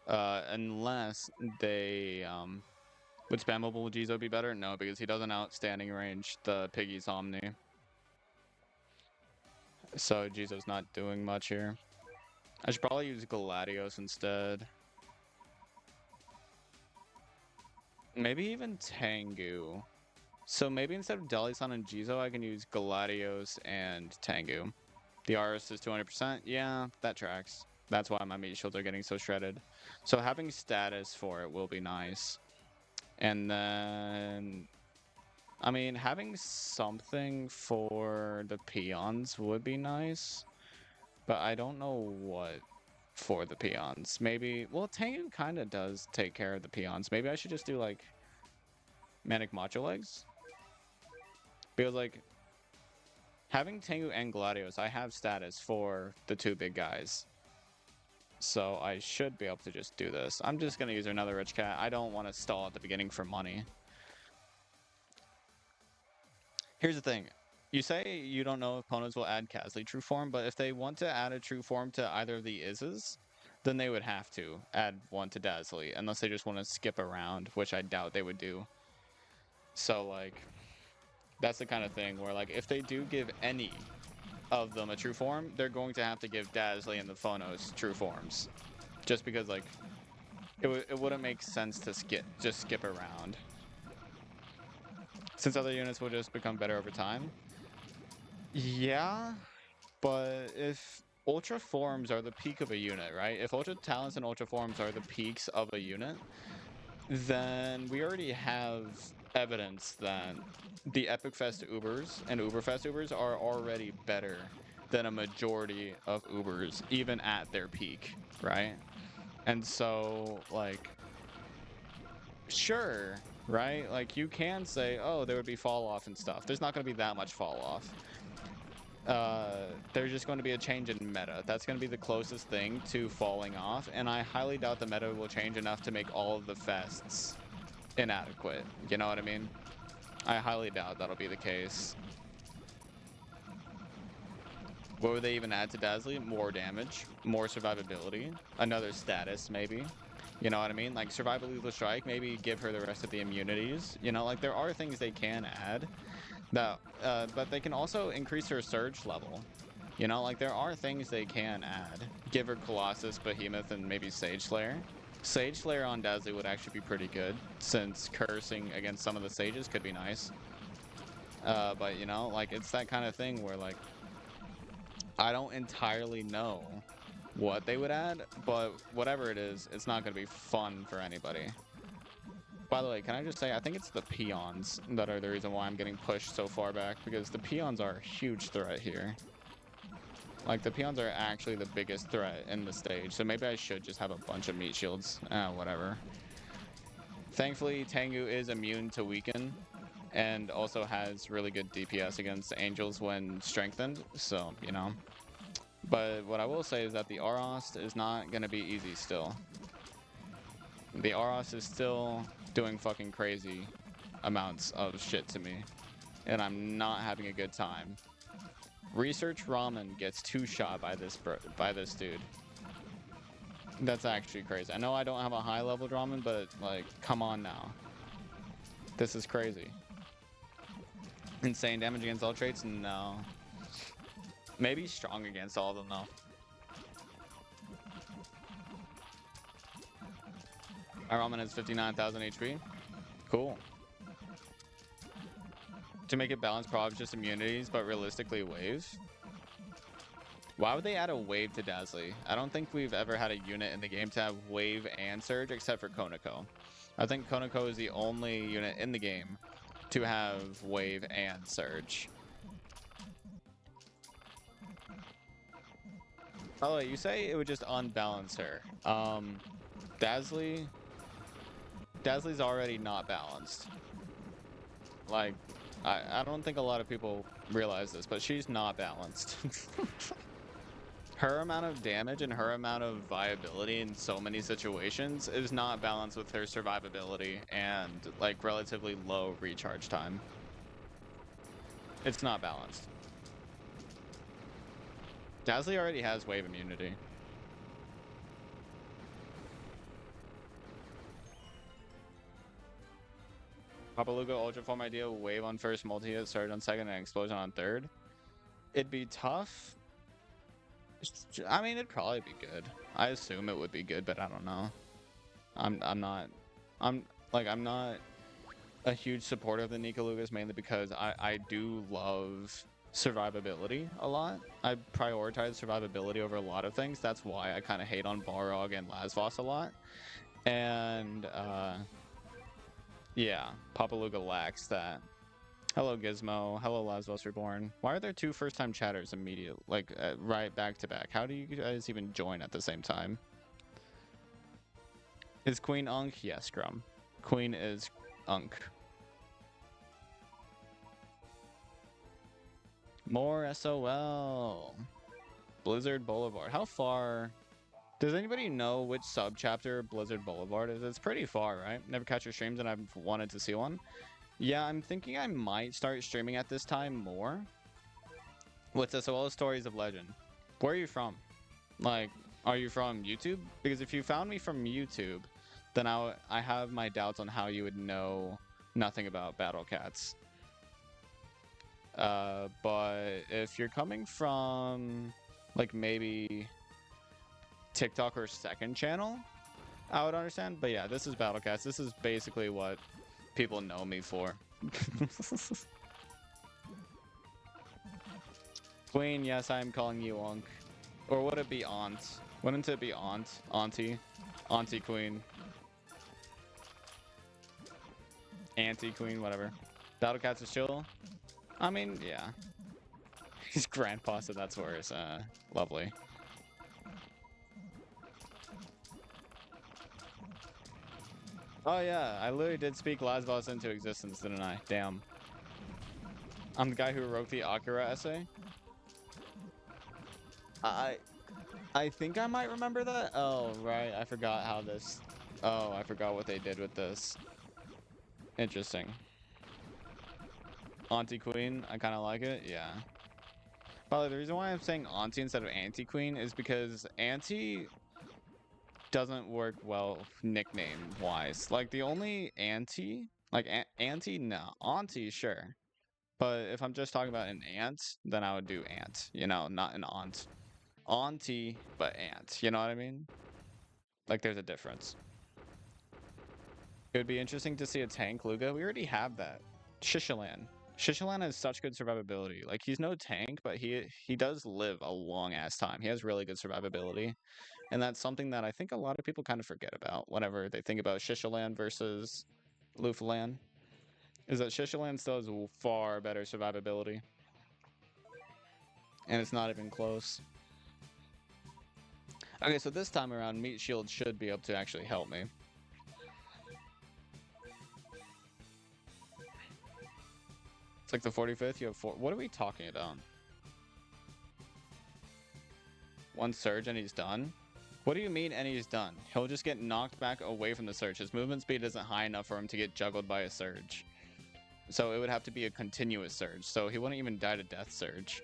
Unless they... Would spammable Jizo be better? No, because he doesn't outstanding range the Piggy's Omni. So Jizo's not doing much here. I should probably use Gladios instead. Maybe even Tengu. So maybe instead of Delisan and Jizo, I can use Gladios and Tengu. The RS is 200%. Yeah, that tracks. That's why my meat shields are getting so shredded. So having status for it will be nice. And then, I mean, having something for the peons would be nice, but I don't know what for the peons. Maybe, well, Tengu kind of does take care of the peons. Maybe I should just do like Manic Macho Legs, because like having Tengu and Gladios, I have status for the 2 big guys. So I should be able to just do this. I'm just going to use another Rich Cat. I don't want to stall at the beginning for money. Here's the thing. You say you don't know if opponents will add Casley true form, but if they want to add a true form to either of the Izzes, then they would have to add one to Dazzly, unless they just want to skip around, which I doubt they would do. So, like, that's the kind of thing where, like, if they do give any of them a true form, they're going to have to give Dazzly and the Phonos true forms, just because like it wouldn't make sense to skip around, since other units will just become better over time. Yeah, but if Ultra Forms are the peak of a unit, right? If Ultra Talents and Ultra Forms are the peaks of a unit, then we already have evidence that the Epic Fest Ubers and Uberfest Ubers are already better than a majority of Ubers, even at their peak, right? And so, like, sure, right? Like, you can say, oh, there would be fall off and stuff. There's not going to be that much fall off. There's just going to be a change in meta. That's going to be the closest thing to falling off, and I highly doubt the meta will change enough to make all of the fests inadequate. You know what I mean? I highly doubt that'll be the case. What would they even add to Dazzly? More damage, more survivability, another status maybe. You know what I mean? Like survival lethal strike, maybe give her the rest of the immunities. You know, like there are things they can add that, but they can also increase her surge level. You know, like there are things they can add. Give her Colossus, Behemoth, and maybe Sage Slayer. Sage Slayer on Dazzly would actually be pretty good, since cursing against some of the Sages could be nice. But you know, like it's that kind of thing where like, I don't entirely know what they would add, but whatever it is, it's not going to be fun for anybody. By the way, can I just say, I think it's the peons that are the reason why I'm getting pushed so far back, because the peons are a huge threat here. Like, the peons are actually the biggest threat in the stage, so maybe I should just have a bunch of meat shields. Whatever. Thankfully, Tengu is immune to weaken, and also has really good DPS against angels when strengthened, so, you know. But what I will say is that the Arost is not going to be easy still. The Arost is still doing fucking crazy amounts of shit to me, and I'm not having a good time. Research Ramen gets 2-shot by this dude. That's actually crazy. I know I don't have a high level Draman, but like, come on now. This is crazy. Insane damage against all traits? No. Maybe strong against all of them though. Our Ramen has 59,000 HP. Cool. To make it balanced, probably just immunities, but realistically wave. Why would they add a wave to Dazzly? I don't think we've ever had a unit in the game to have wave and surge except for Konako. I think Konako is the only unit in the game to have wave and surge. Oh, wait, you say it would just unbalance her. Dazzly's already not balanced. Like, I don't think a lot of people realize this, but she's not balanced. Her amount of damage and her amount of viability in so many situations is not balanced with her survivability and like relatively low recharge time. It's not balanced. Dazzly already has wave immunity. Papaluga Ultra Form idea, wave on first, multi-hit, surge on second, and explosion on third. It'd be tough. I mean, it'd probably be good. I assume it would be good, but I don't know. I'm not a huge supporter of the Nikalugas, mainly because I do love survivability a lot. I prioritize survivability over a lot of things. That's why I kind of hate on Balrog and Lasvos a lot. And yeah, Papaluga lacks that. Hello Gizmo, hello Lasvos Reborn. Why are there two first-time chatters immediately, like right back to back? How do you guys even join at the same time? Is Queen Unk? Yes, Scrum. Queen is Unk. More SOL. Blizzard Boulevard. How far? Does anybody know which sub-chapter Blizzard Boulevard is? It's pretty far, right? Never catch your streams and I've wanted to see one. Yeah, I'm thinking I might start streaming at this time more. What's SOL Stories of Legend? Where are you from? Like, are you from YouTube? Because if you found me from YouTube, then I have my doubts on how you would know nothing about Battle Cats. But if you're coming from, like, maybe TikTok or second channel, I would understand. But yeah, this is Battle Cats. This is basically what people know me for. Queen, yes, I am calling you Unk. Or would it be Aunt? Wouldn't it be Aunt? Auntie? Auntie Queen. Auntie Queen, whatever. Battle Cats is chill? I mean, yeah. His grandpa said that's worse. Lovely. Oh yeah, I literally did speak Lasvos into existence, didn't I? Damn. I'm the guy who wrote the Akira essay. I think I might remember that. Oh, right. I forgot how this... Oh, I forgot what they did with this. Interesting. Auntie Queen, I kind of like it. Yeah. By the way, the reason why I'm saying Auntie instead of Auntie Queen is because Auntie doesn't work well nickname-wise. Like, the only Auntie... Like, Auntie? No. Auntie, sure. But if I'm just talking about an aunt, then I would do aunt. You know, not an aunt. Auntie, but aunt. You know what I mean? Like, there's a difference. It would be interesting to see a tank Luga. We already have that. Shishalan. Shishalan has such good survivability. Like, he's no tank, but he does live a long-ass time. He has really good survivability. And that's something that I think a lot of people kind of forget about whenever they think about Shishalan versus Lufalan. Is that Shishalan still has far better survivability. And it's not even close. Okay, so this time around, Meat Shield should be able to actually help me. It's like the 45th, you have 4. What are we talking about? One surge and he's done? What do you mean and he's done? He'll just get knocked back away from the surge. His movement speed isn't high enough for him to get juggled by a surge. So it would have to be a continuous surge. So he wouldn't even die to death surge.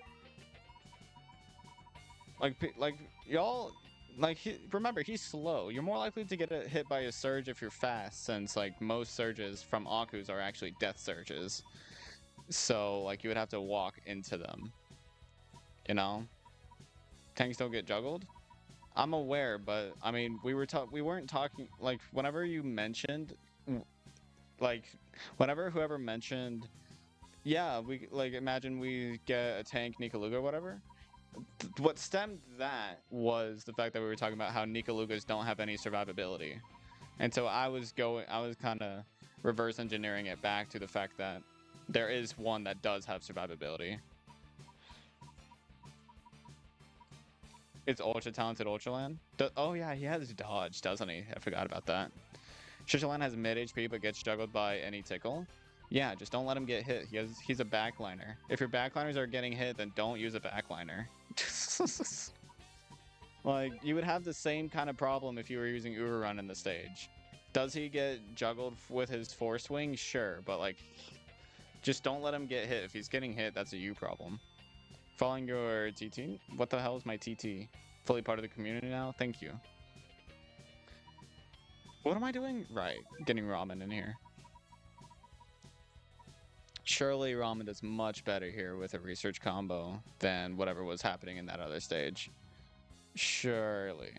Like y'all like remember, he's slow. You're more likely to get hit by a surge if you're fast, since like most surges from Akus are actually death surges. So like you would have to walk into them. You know, tanks don't get juggled. I'm aware, but I mean, we weren't talking like whenever you mentioned, like whenever whoever mentioned, yeah, we like imagine we get a tank Nikaluga or whatever. What stemmed that was the fact that we were talking about how Nikalugas don't have any survivability, and so I was kind of reverse engineering it back to the fact that there is one that does have survivability. It's ultra talented Ultraland. Oh yeah, he has dodge, doesn't he? I forgot about that. Shishalan has mid HP but gets juggled by any tickle. Yeah, just don't let him get hit. He's a backliner. If your backliners are getting hit, then don't use a backliner. Like, you would have the same kind of problem if you were using Urarun in the stage. Does he get juggled with his force wing? Sure, but like, just don't let him get hit. If he's getting hit, that's a you problem. Following your TT? What the hell is my TT? Fully part of the community now? Thank you. What am I doing? Right, getting ramen in here. Surely ramen does much better here with a research combo than whatever was happening in that other stage. Surely.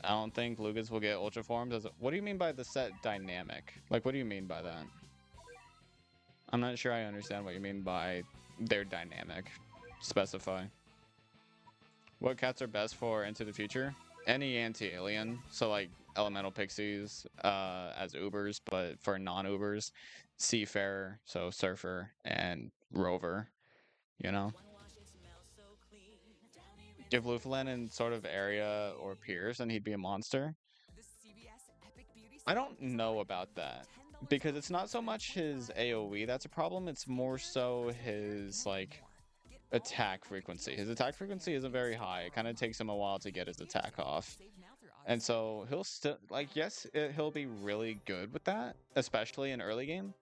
I don't think Lugas will get ultra forms. What do you mean by the set dynamic? Like, what do you mean by that? I'm not sure I understand what you mean by their dynamic. Specify. What cats are best for Into the Future? Any anti-alien. So like elemental pixies as Ubers, but for non-Ubers, Seafarer, so Surfer and Rover, you know? Give Lufalan in sort of area or peers and he'd be a monster. I don't know about that. Because it's not so much his AoE that's a problem, it's more so his, like, attack frequency. His attack frequency isn't very high. It kind of takes him a while to get his attack off. And so he'll still, like, yes, he'll be really good with that, especially in early game.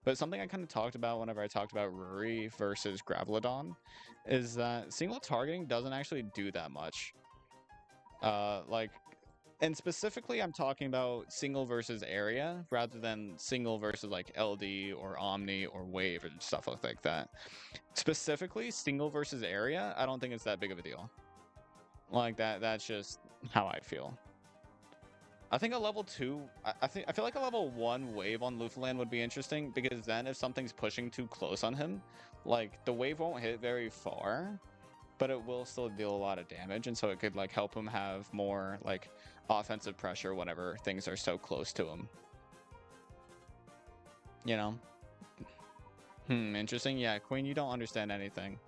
But something I kind of talked about whenever I talked about Ruri versus Gravelodon is that single targeting doesn't actually do that much. And specifically, I'm talking about single versus area rather than single versus like LD or Omni or Wave and stuff like that. Specifically, single versus area, I don't think it's that big of a deal. Like that's just how I feel. I think a level 2, I feel like a level 1 wave on Lufalan would be interesting because then if something's pushing too close on him, like the wave won't hit very far, but it will still deal a lot of damage, and so it could like help him have more like offensive pressure whenever things are so close to him. You know? Interesting. Yeah, Queen, you don't understand anything.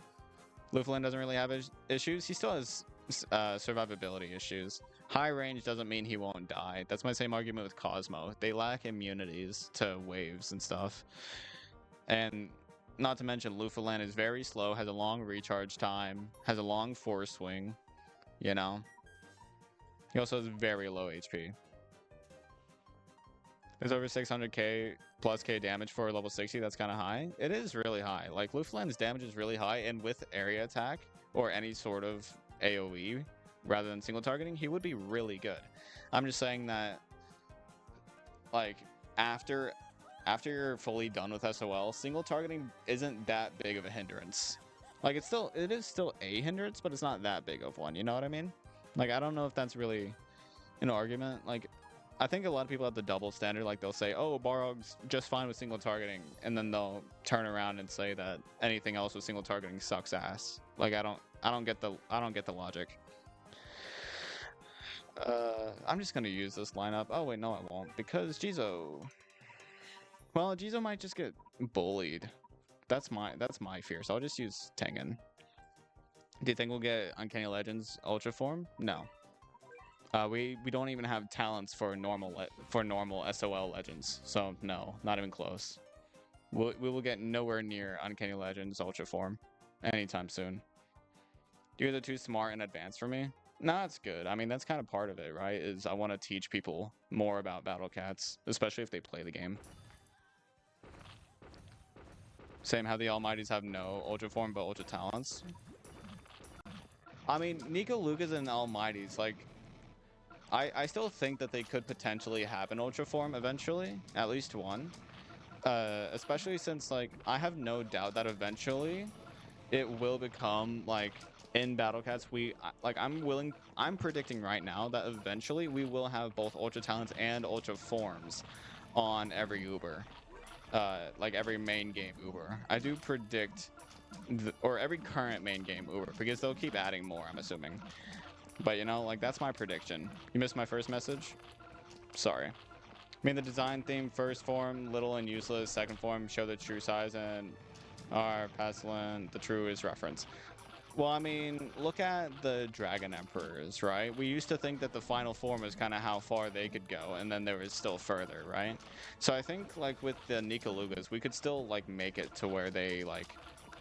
Lufalan doesn't really have issues. He still has survivability issues. High range doesn't mean he won't die. That's my same argument with Cosmo. They lack immunities to waves and stuff. And not to mention Lufalan is very slow, has a long recharge time, has a long force swing, you know? He also has very low HP. There's over 600k plus K damage for level 60. That's kind of high. It is really high. Like, Lufalan's damage is really high, and with area attack or any sort of AoE rather than single targeting, he would be really good. I'm just saying that, like, after you're fully done with SOL, single targeting isn't that big of a hindrance. Like, it is still a hindrance, but it's not that big of one. You know what I mean? Like, I don't know if that's really an argument. Like, I think a lot of people have the double standard. Like, they'll say, "Oh, Barog's just fine with single targeting," and then they'll turn around and say that anything else with single targeting sucks ass. Like, I don't get the logic. I'm just gonna use this lineup. Oh wait, no, I won't, because Jizo. Well, Jizo might just get bullied. That's my fear. So I'll just use Tengen. Do you think we'll get Uncanny Legends Ultra Form? No. We don't even have talents for normal SOL Legends. So no, not even close. We will get nowhere near Uncanny Legends Ultra Form anytime soon. You're too smart and advanced for me. No, that's good. I mean, that's kind of part of it, right? Is I want to teach people more about Battle Cats, especially if they play the game. Same how the Almighties have no Ultra Form but Ultra Talents. I mean, Nico Lucas and Almighty's, like, I still think that they could potentially have an Ultra Form eventually, at least one. Especially since, like, I have no doubt that eventually it will become, like, in Battle Cats, I'm predicting right now that eventually we will have both Ultra Talents and Ultra Forms on every Uber. Like every main game Uber. I do predict, or every current main game Uber, because they'll keep adding more, I'm assuming. But you know, like that's my prediction. You missed my first message? Sorry. I mean, the design theme, first form, little and useless, second form, show the true size, and our pestilent, the true is reference. Well, I mean, look at the Dragon Emperors, right? We used to think that the final form was kind of how far they could go, and then there was still further, right? So I think, like, with the Nikalugas, we could still, like, make it to where they, like,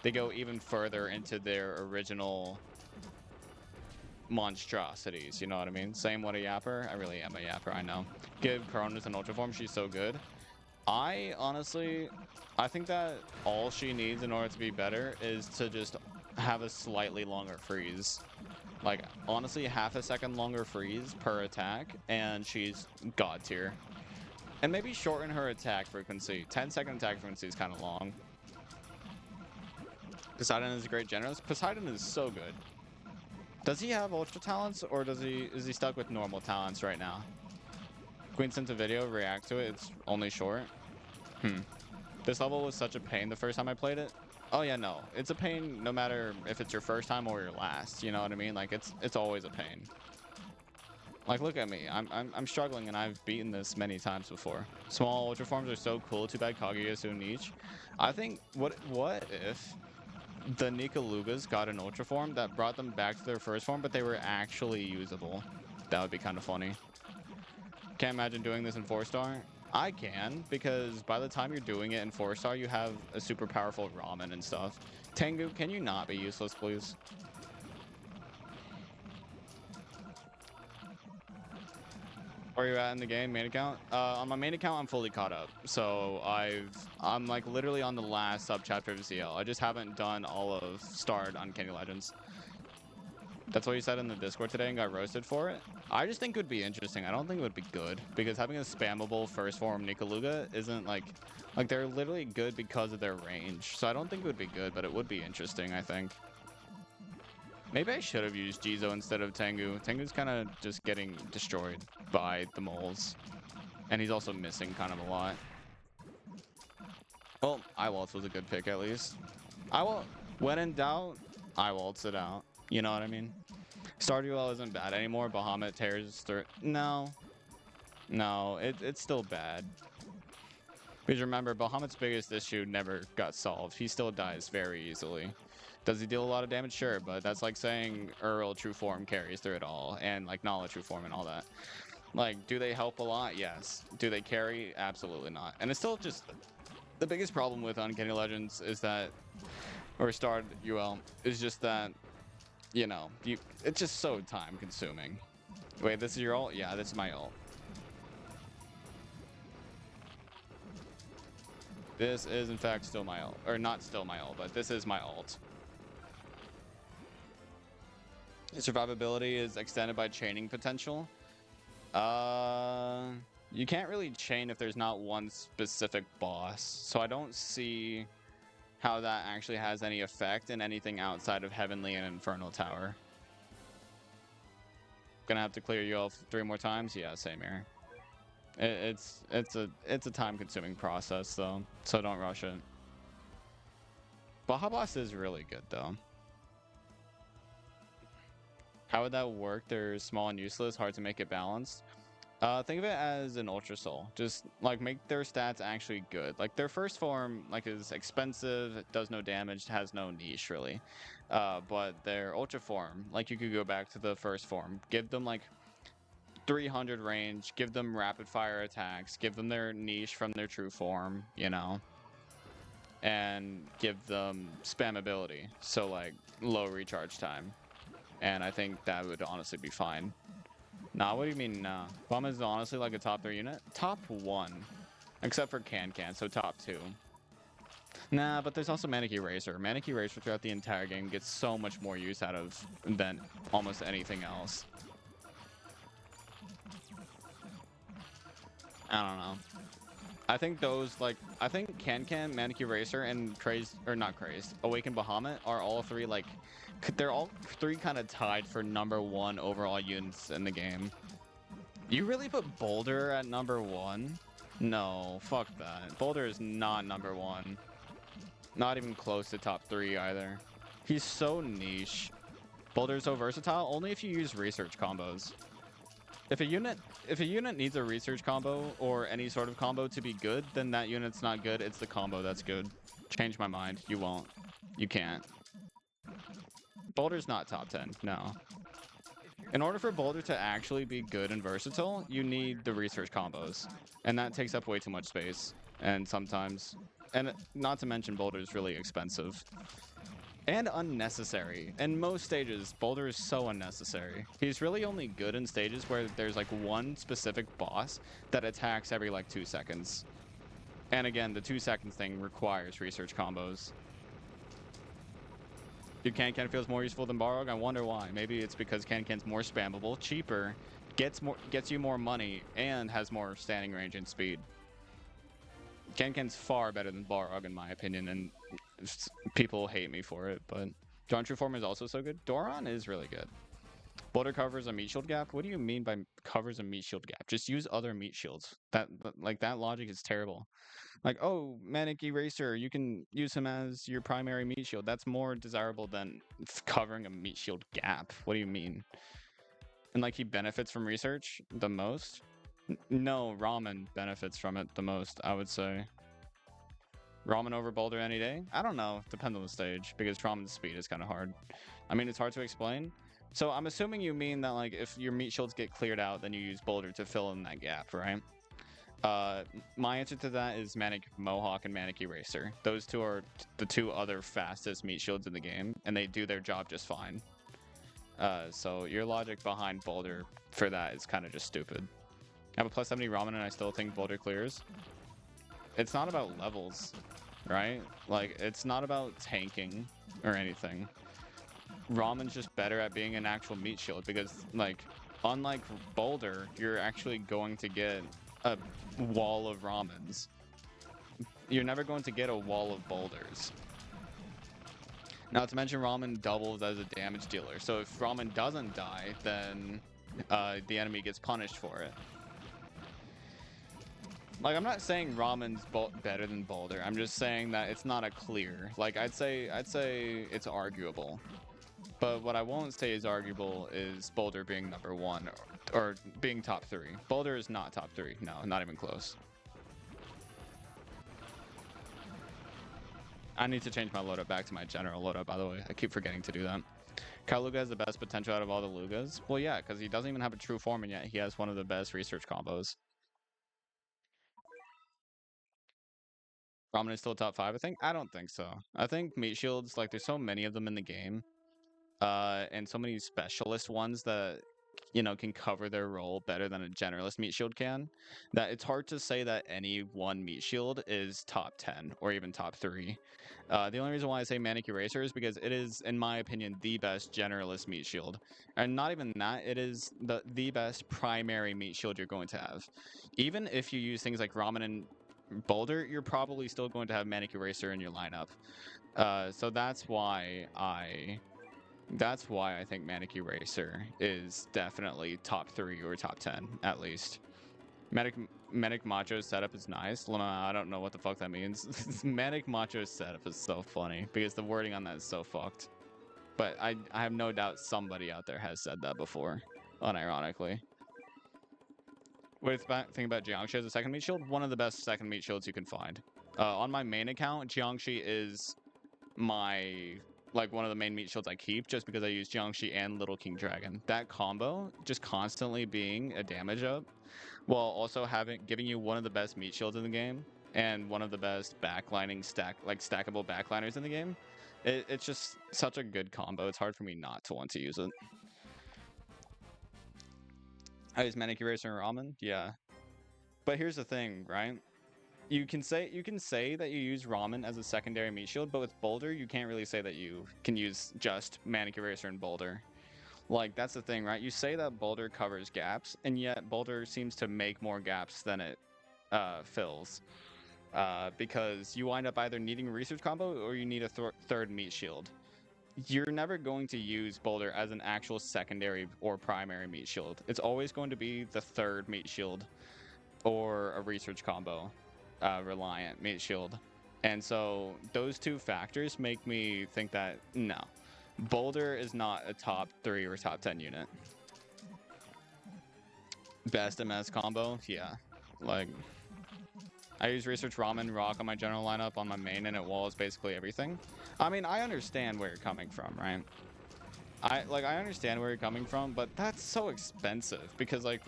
they go even further into their original monstrosities, you know what I mean? Same with a Yapper. I really am a Yapper, I know. Give Cronus an Ultra Form, she's so good. I think that all she needs in order to be better is to just have a slightly longer freeze. Like, honestly, half a second longer freeze per attack, and she's god tier. And maybe shorten her attack frequency. 10-second attack frequency is kind of long. Poseidon is a great generalist. Poseidon is so good. Does he have ultra talents, or is he stuck with normal talents right now? Queen sent a video, react to it, it's only short. This level was such a pain the first time I played it. Oh yeah, no. It's a pain no matter if it's your first time or your last, you know what I mean? Like it's always a pain. Like look at me. I'm struggling and I've beaten this many times before. Small ultra forms are so cool, too bad Kaguya is so niche. I think what if the Nikalugas got an ultra form that brought them back to their first form, but they were actually usable? That would be kind of funny. Can't imagine doing this in 4-star. I can, because by the time you're doing it in 4-star, you have a super powerful ramen and stuff. Tengu, can you not be useless, please? Where are you at in the game, main account? On my main account, I'm fully caught up. So I'm like literally on the last sub-chapter of ZL. I just haven't done all of Starred Uncanny Legends. That's what you said in the Discord today and got roasted for it? I just think it would be interesting. I don't think it would be good, because having a spammable first form Nikaluga isn't like they're literally good because of their range. So I don't think it would be good, but it would be interesting, I think. Maybe I should have used Jizo instead of Tengu. Tengu's kind of just getting destroyed by the moles. And he's also missing kind of a lot. Well, Iwaltz was a good pick at least. When in doubt, Iwaltz it out. You know what I mean? Stardew isn't bad anymore. Bahamut tears through. No, it's still bad. Because remember, Bahamut's biggest issue never got solved. He still dies very easily. Does he deal a lot of damage? Sure, but that's like saying Earl True Form carries through it all, and like Nala True Form and all that. Like, do they help a lot? Yes. Do they carry? Absolutely not. And it's still just the biggest problem with Uncanny Legends is that, or Starred UL, is just that, you know, it's just so time consuming. Wait, this is your ult? Yeah, this is my ult. This is in fact still my ult, or not still my ult, but this is my ult. Survivability is extended by chaining potential. You can't really chain if there's not one specific boss, so I don't see how that actually has any effect in anything outside of Heavenly and Infernal Tower. Gonna have to clear you off 3 more times? Yeah, same here. It's a time-consuming process though, so don't rush it. Baja Blast is really good though. How would that work? They're small and useless, hard to make it balanced. Think of it as an Ultra Soul. Just like make their stats actually good. Like their first form like is expensive, does no damage, has no niche really. But their Ultra form, like you could go back to the first form, give them like 300 range, give them rapid fire attacks, give them their niche from their true form, you know, and give them spammability, so like low recharge time. And I think that would honestly be fine. Nah, what do you mean nah? Bum is honestly like a top 3 unit? Top 1. Except for Can, so top 2. Nah, but there's also Manic Eraser. Manic Eraser throughout the entire game gets so much more use out of than almost anything else. I don't know. I think those, like, I think Can, Manic Eraser, and Crazed, or not Crazed, Awakened Bahamut are all three, like, they're all three kind of tied for #1 overall units in the game. You really put Boulder at #1? No, fuck that. Boulder is not #1. Not even close to top 3 either. He's so niche. Boulder's so versatile only if you use research combos. If a unit needs a research combo or any sort of combo to be good, then that unit's not good. It's the combo that's good. Change my mind. You won't. You can't. Boulder's not top 10. No. In order for Boulder to actually be good and versatile, you need the research combos. And that takes up way too much space. And sometimes... And not to mention Boulder's really expensive. And unnecessary. In most stages, Boulder is so unnecessary. He's really only good in stages where there's like one specific boss that attacks every like 2 seconds. And again, the 2 seconds thing requires research combos. Dude, Can feels more useful than Barog? I wonder why. Maybe it's because Can's more spammable, cheaper, gets you more money, and has more standing range and speed. Can's far better than Barog in my opinion, and people hate me for it, but Dawn True Form is also so good. Doran is really good. Boulder covers a meat shield gap? What do you mean by covers a meat shield gap? Just use other meat shields. That logic is terrible. Like, oh, Manic Eraser, you can use him as your primary meat shield. That's more desirable than covering a meat shield gap. What do you mean? And like he benefits from research the most? No, Ramen benefits from it the most, I would say. Ramen over Boulder any day? I don't know. Depends on the stage, because Ramen's speed is kind of hard. I mean, it's hard to explain. So I'm assuming you mean that like if your meat shields get cleared out, then you use Boulder to fill in that gap, right? My answer to that is Manic Mohawk and Manic Eraser. Those two are the two other fastest meat shields in the game, and they do their job just fine. So your logic behind Boulder for that is kind of just stupid. I have a plus 70 Ramen and I still think Boulder clears. It's not about levels, right? Like, it's not about tanking or anything. Ramen's just better at being an actual meat shield because, like, unlike Boulder, you're actually going to get a wall of Ramens. You're never going to get a wall of Boulders. Not to mention Ramen doubles as a damage dealer. So if Ramen doesn't die, then the enemy gets punished for it. Like, I'm not saying Ramen's better than Boulder. I'm just saying that it's not a clear. Like, I'd say it's arguable. But what I won't say is arguable is Boulder being #1 or being top 3. Boulder is not top 3. No, not even close. I need to change my loadout back to my general loadout, by the way. I keep forgetting to do that. Kaluga has the best potential out of all the Lugas. Well, yeah, because he doesn't even have a true form, and yet he has one of the best research combos. Ramen is still top 5, I think? I don't think so. I think meat shields, like, there's so many of them in the game. And so many specialist ones that, you know, can cover their role better than a generalist meat shield can, that it's hard to say that any one meat shield is top 10 or even top 3. The only reason why I say Manic Eraser is because it is, in my opinion, the best generalist meat shield. And not even that, it is the best primary meat shield you're going to have. Even if you use things like Ramen and Boulder, you're probably still going to have Manic Eraser in your lineup. So that's why I think Manic Eraser is definitely top 3 or top 10 at least. Manic Macho's setup is nice. I don't know what the fuck that means. Manic Macho's setup is so funny because the wording on that is so fucked. But I have no doubt somebody out there has said that before, unironically. What do you think about Jiangshi as a second meat shield? One of the best second meat shields you can find. On my main account, Jiangshi is one of the main meat shields I keep just because I use Jiangshi and Little King Dragon. That combo, just constantly being a damage up, while also giving you one of the best meat shields in the game and one of the best backlining stackable backliners in the game. It's just such a good combo. It's hard for me not to want to use it. I use Manic Eraser and Ramen? Yeah. But here's the thing, right? you can say that you use Ramen as a secondary meat shield, but with Boulder, you can't really say that you can use just Manic Eraser and Boulder. Like, that's the thing, right? You say that Boulder covers gaps, and yet Boulder seems to make more gaps than it fills. Because you wind up either needing a research combo or you need a third meat shield. You're never going to use Boulder as an actual secondary or primary meat shield. It's always going to be the third meat shield or a research combo reliant meat shield. And so those two factors make me think that no, Boulder is not a top 3 or top 10 unit. Best MS combo, yeah. Like, I use Research Ramen Rock on my general lineup on my main, and it walls basically everything. I mean, I understand where you're coming from, right? I understand where you're coming from, but that's so expensive because, like,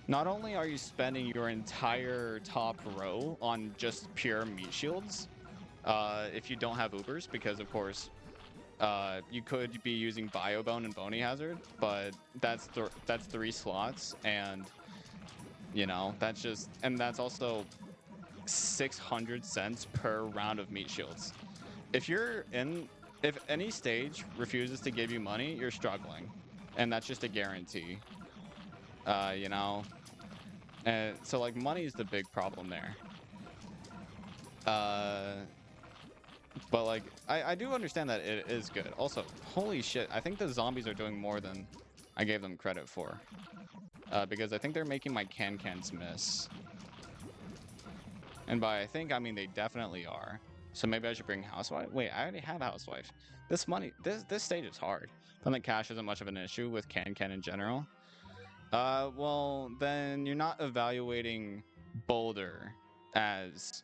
not only are you spending your entire top row on just pure meat shields, if you don't have Ubers, because of course, you could be using Biobone and Bony Hazard, but that's 3 slots, and you know that's also 600 cents per round of meat shields. If any stage refuses to give you money, you're struggling, and that's just a guarantee. You know, and so like money is the big problem there. But like I do understand that it is good. Also, holy shit, I think the zombies are doing more than I gave them credit for. Because I think they're making my can-cans miss. And by I think, I mean they definitely are. So maybe I should bring Housewife. Wait, I already have Housewife. This stage is hard. I don't think cash isn't much of an issue with can in general. Well, then you're not evaluating Boulder as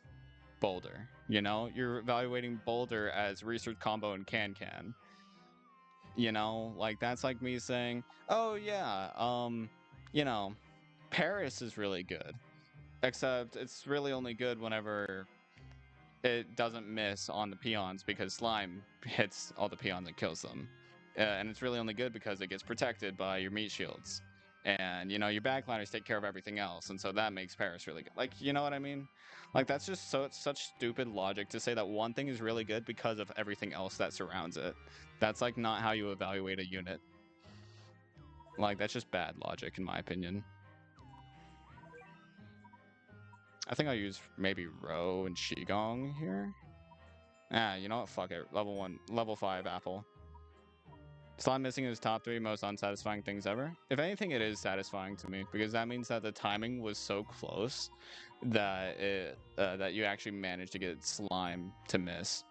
Boulder. You know, you're evaluating Boulder as research combo and can. You know, like that's like me saying, oh yeah, you know, Paris is really good. Except it's really only good whenever it doesn't miss on the peons because slime hits all the peons and kills them. And it's really only good because it gets protected by your meat shields. And, you know, your backliners take care of everything else. And so that makes Paris really good. Like, you know what I mean? Like, that's just such stupid logic to say that one thing is really good because of everything else that surrounds it. That's, like, not how you evaluate a unit. Like, that's just bad logic, in my opinion. I think I'll use maybe Ro and Qigong here. Ah, you know what? Fuck it. Level 5 Apple. Slime missing is top 3 most unsatisfying things ever. If anything, it is satisfying to me because that means that the timing was so close that that you actually managed to get slime to miss.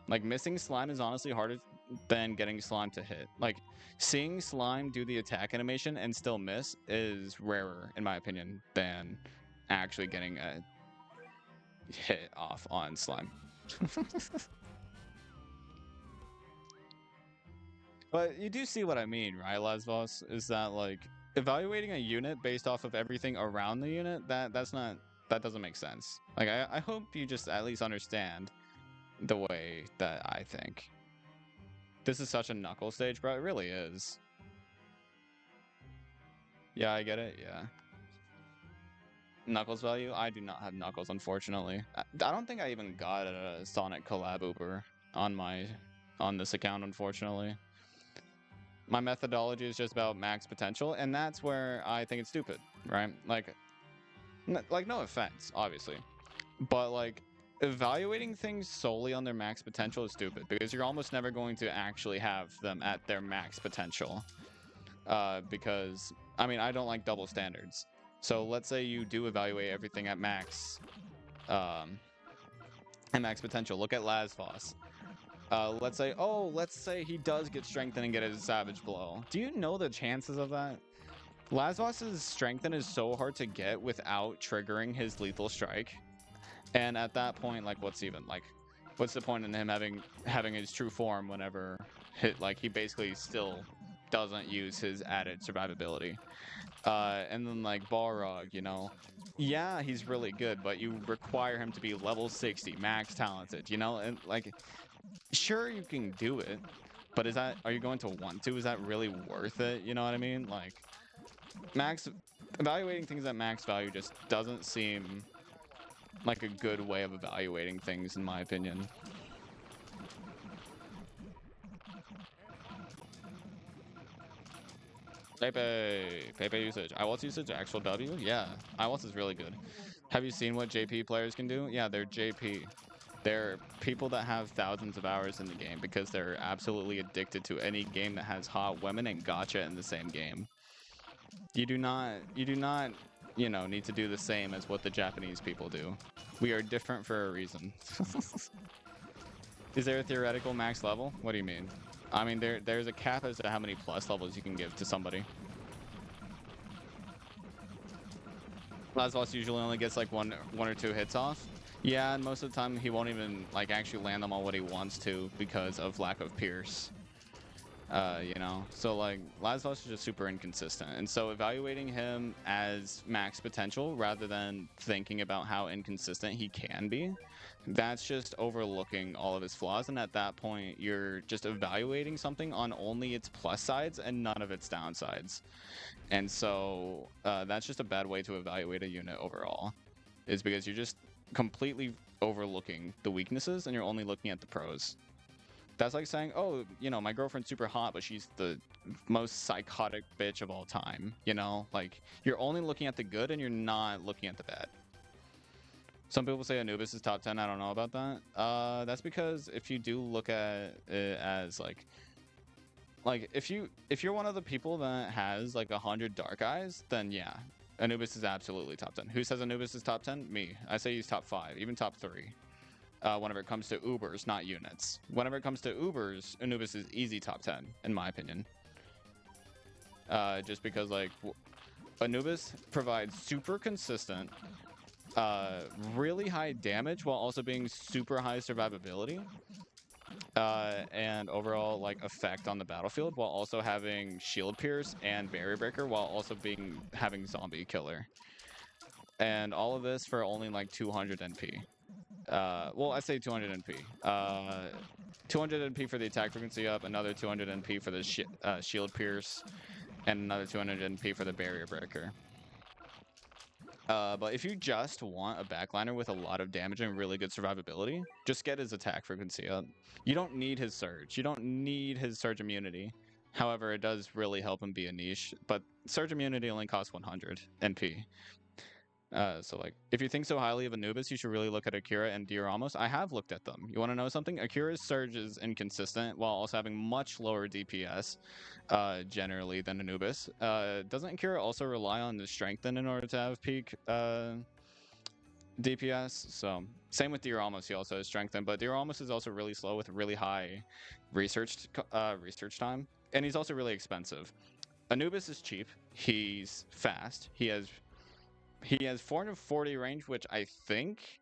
Like missing slime is honestly harder than getting slime to hit. Like seeing slime do the attack animation and still miss is rarer, in my opinion, than actually getting a hit off on slime. But you do see what I mean, right, Lasvos? Is that like evaluating a unit based off of everything around the unit? That doesn't make sense. Like I hope you just at least understand the way that I think. This is such a knuckle stage, bro. It really is. Yeah, I get it. Yeah. Knuckles value? I do not have Knuckles, unfortunately. I don't think I even got a Sonic collab Uber on this account, unfortunately. My methodology is just about max potential, and that's where I think it's stupid, right? Like no offense, obviously, but like evaluating things solely on their max potential is stupid because you're almost never going to actually have them at their max potential. Because I mean, I don't like double standards. So let's say you do evaluate everything at max potential. Look at Lasvos. Let's say he does get strengthened and get his Savage Blow. Do you know the chances of that? Lasvos' strengthen is so hard to get without triggering his lethal strike. And at that point, like, what's the point in him having his true form whenever he basically still doesn't use his added survivability. And then like Balrog, you know, yeah, he's really good, but you require him to be level 60, max talented, you know, and like, sure you can do it, but are you going to want to? Is that really worth it? You know what I mean? Like, evaluating things at max value just doesn't seem like a good way of evaluating things, in my opinion. Pepe usage. iWaltz usage, actual W? Yeah, iWaltz is really good. Have you seen what JP players can do? Yeah, they're JP. They're people that have thousands of hours in the game because they're absolutely addicted to any game that has hot women and gacha in the same game. You do not, need to do the same as what the Japanese people do. We are different for a reason. Is there a theoretical max level? What do you mean? I mean, there's a cap as to how many plus levels you can give to somebody. Lasboss usually only gets like one or two hits off. Yeah, and most of the time he won't even like actually land them on what he wants to because of lack of pierce. So like Lasboss is just super inconsistent, and so evaluating him as max potential rather than thinking about how inconsistent he can be, that's just overlooking all of his flaws, and at that point you're just evaluating something on only its plus sides and none of its downsides. And so that's just a bad way to evaluate a unit overall, is because you're just completely overlooking the weaknesses and you're only looking at the pros. That's like saying, oh, my girlfriend's super hot, but she's the most psychotic bitch of all time. Like you're only looking at the good and you're not looking at the bad. Some people say Anubis is top 10. I don't know about that. That's because if you do look at it as like if you're one of the people that has like 100 dark eyes, then yeah, Anubis is absolutely top 10. Who says Anubis is top 10? Me. I say he's top 5, even top 3. Whenever it comes to Ubers, not units. Whenever it comes to Ubers, Anubis is easy top 10, in my opinion. Just because, like, Anubis provides super consistent, really high damage while also being super high survivability. And overall, like, effect on the battlefield while also having shield pierce and barrier breaker while also having zombie killer. And all of this for only, like, 200 NP. Well, I say 200 NP. 200 NP for the attack frequency up, another 200 NP for the shield pierce, and another 200 NP for the barrier breaker. But if you just want a backliner with a lot of damage and really good survivability, just get his attack frequency up. You don't need his surge. You don't need his surge immunity. However, it does really help him be a niche, but surge immunity only costs 100 NP. So like, if you think so highly of Anubis, you should really look at Akira and Dioramos. I have looked at them. You want to know something? Akira's surge is inconsistent while also having much lower DPS, generally, than Anubis. Doesn't Akira also rely on the strengthen in order to have peak DPS? So same with Dioramos, he also has strengthen, but Dioramos is also really slow with really high research time, and he's also really expensive. Anubis is cheap. He's fast. He has 440 range, which I think,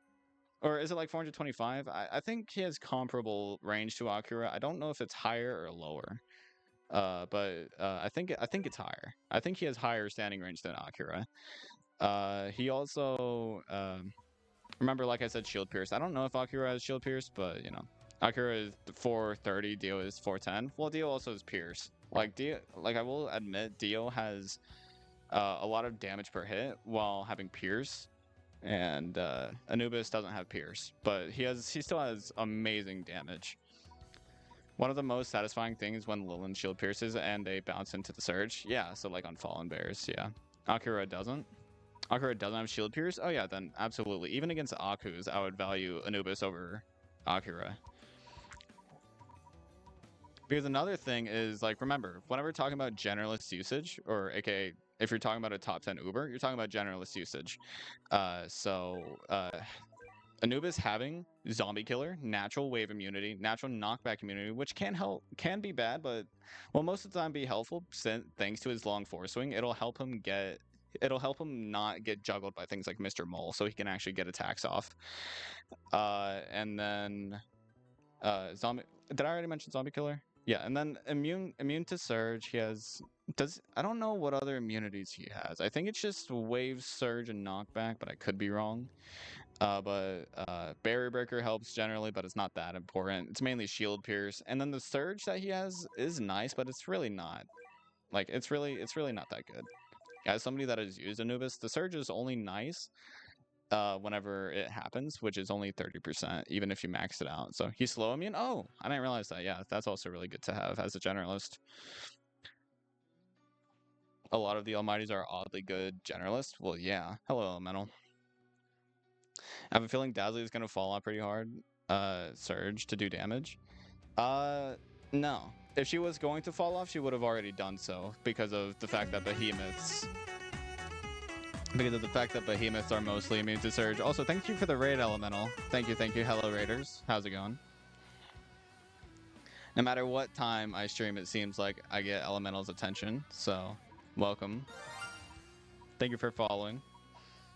or is it like 425? I think he has comparable range to Akira. I don't know if it's higher or lower, but I think it's higher. I think he has higher standing range than Akira. He also remember, like I said, shield pierce. I don't know if Akira has shield pierce, but Akira is 430, Dio is 410. Well, Dio also has pierce. Like I will admit, Dio has a lot of damage per hit while having pierce, and Anubis doesn't have pierce, but he still has amazing damage. One of the most satisfying things when Lilin shield pierces and they bounce into the surge. Yeah, so like on Fallen Bears, yeah. Akira doesn't have shield pierce. Oh yeah, then absolutely. Even against Aku's, I would value Anubis over Akira. Because another thing is, like, remember, whenever we're talking about generalist usage, or aka if you're talking about a top 10 Uber, you're talking about generalist usage. Anubis having zombie killer, natural wave immunity, natural knockback immunity, which can be bad, but will most of the time be helpful thanks to his long force swing. It'll help him not get juggled by things like Mr. Mole, so he can actually get attacks off. And then zombie. Did I already mention zombie killer? Yeah, and then immune to surge. I don't know what other immunities he has. I think it's just wave, surge, and knockback, but I could be wrong. But barrier breaker helps generally, but it's not that important. It's mainly shield pierce, and then the surge that he has is nice, but it's really not. Like, it's really not that good. As somebody that has used Anubis, the surge is only nice whenever it happens, which is only 30%, even if you max it out. So he's slow immune. Oh, I didn't realize that. Yeah, that's also really good to have as a generalist. A lot of the Almighties are oddly good generalists. Well, yeah. Hello, Elemental. I have a feeling Dazzly is gonna fall off pretty hard. Surge to do damage. No. If she was going to fall off, she would have already done so because of the fact that behemoths. Because of the fact that behemoths are mostly immune to surge. Also, thank you for the raid, Elemental. Thank you. Hello, Raiders. How's it going? No matter what time I stream, it seems like I get Elemental's attention. So, welcome. Thank you for following.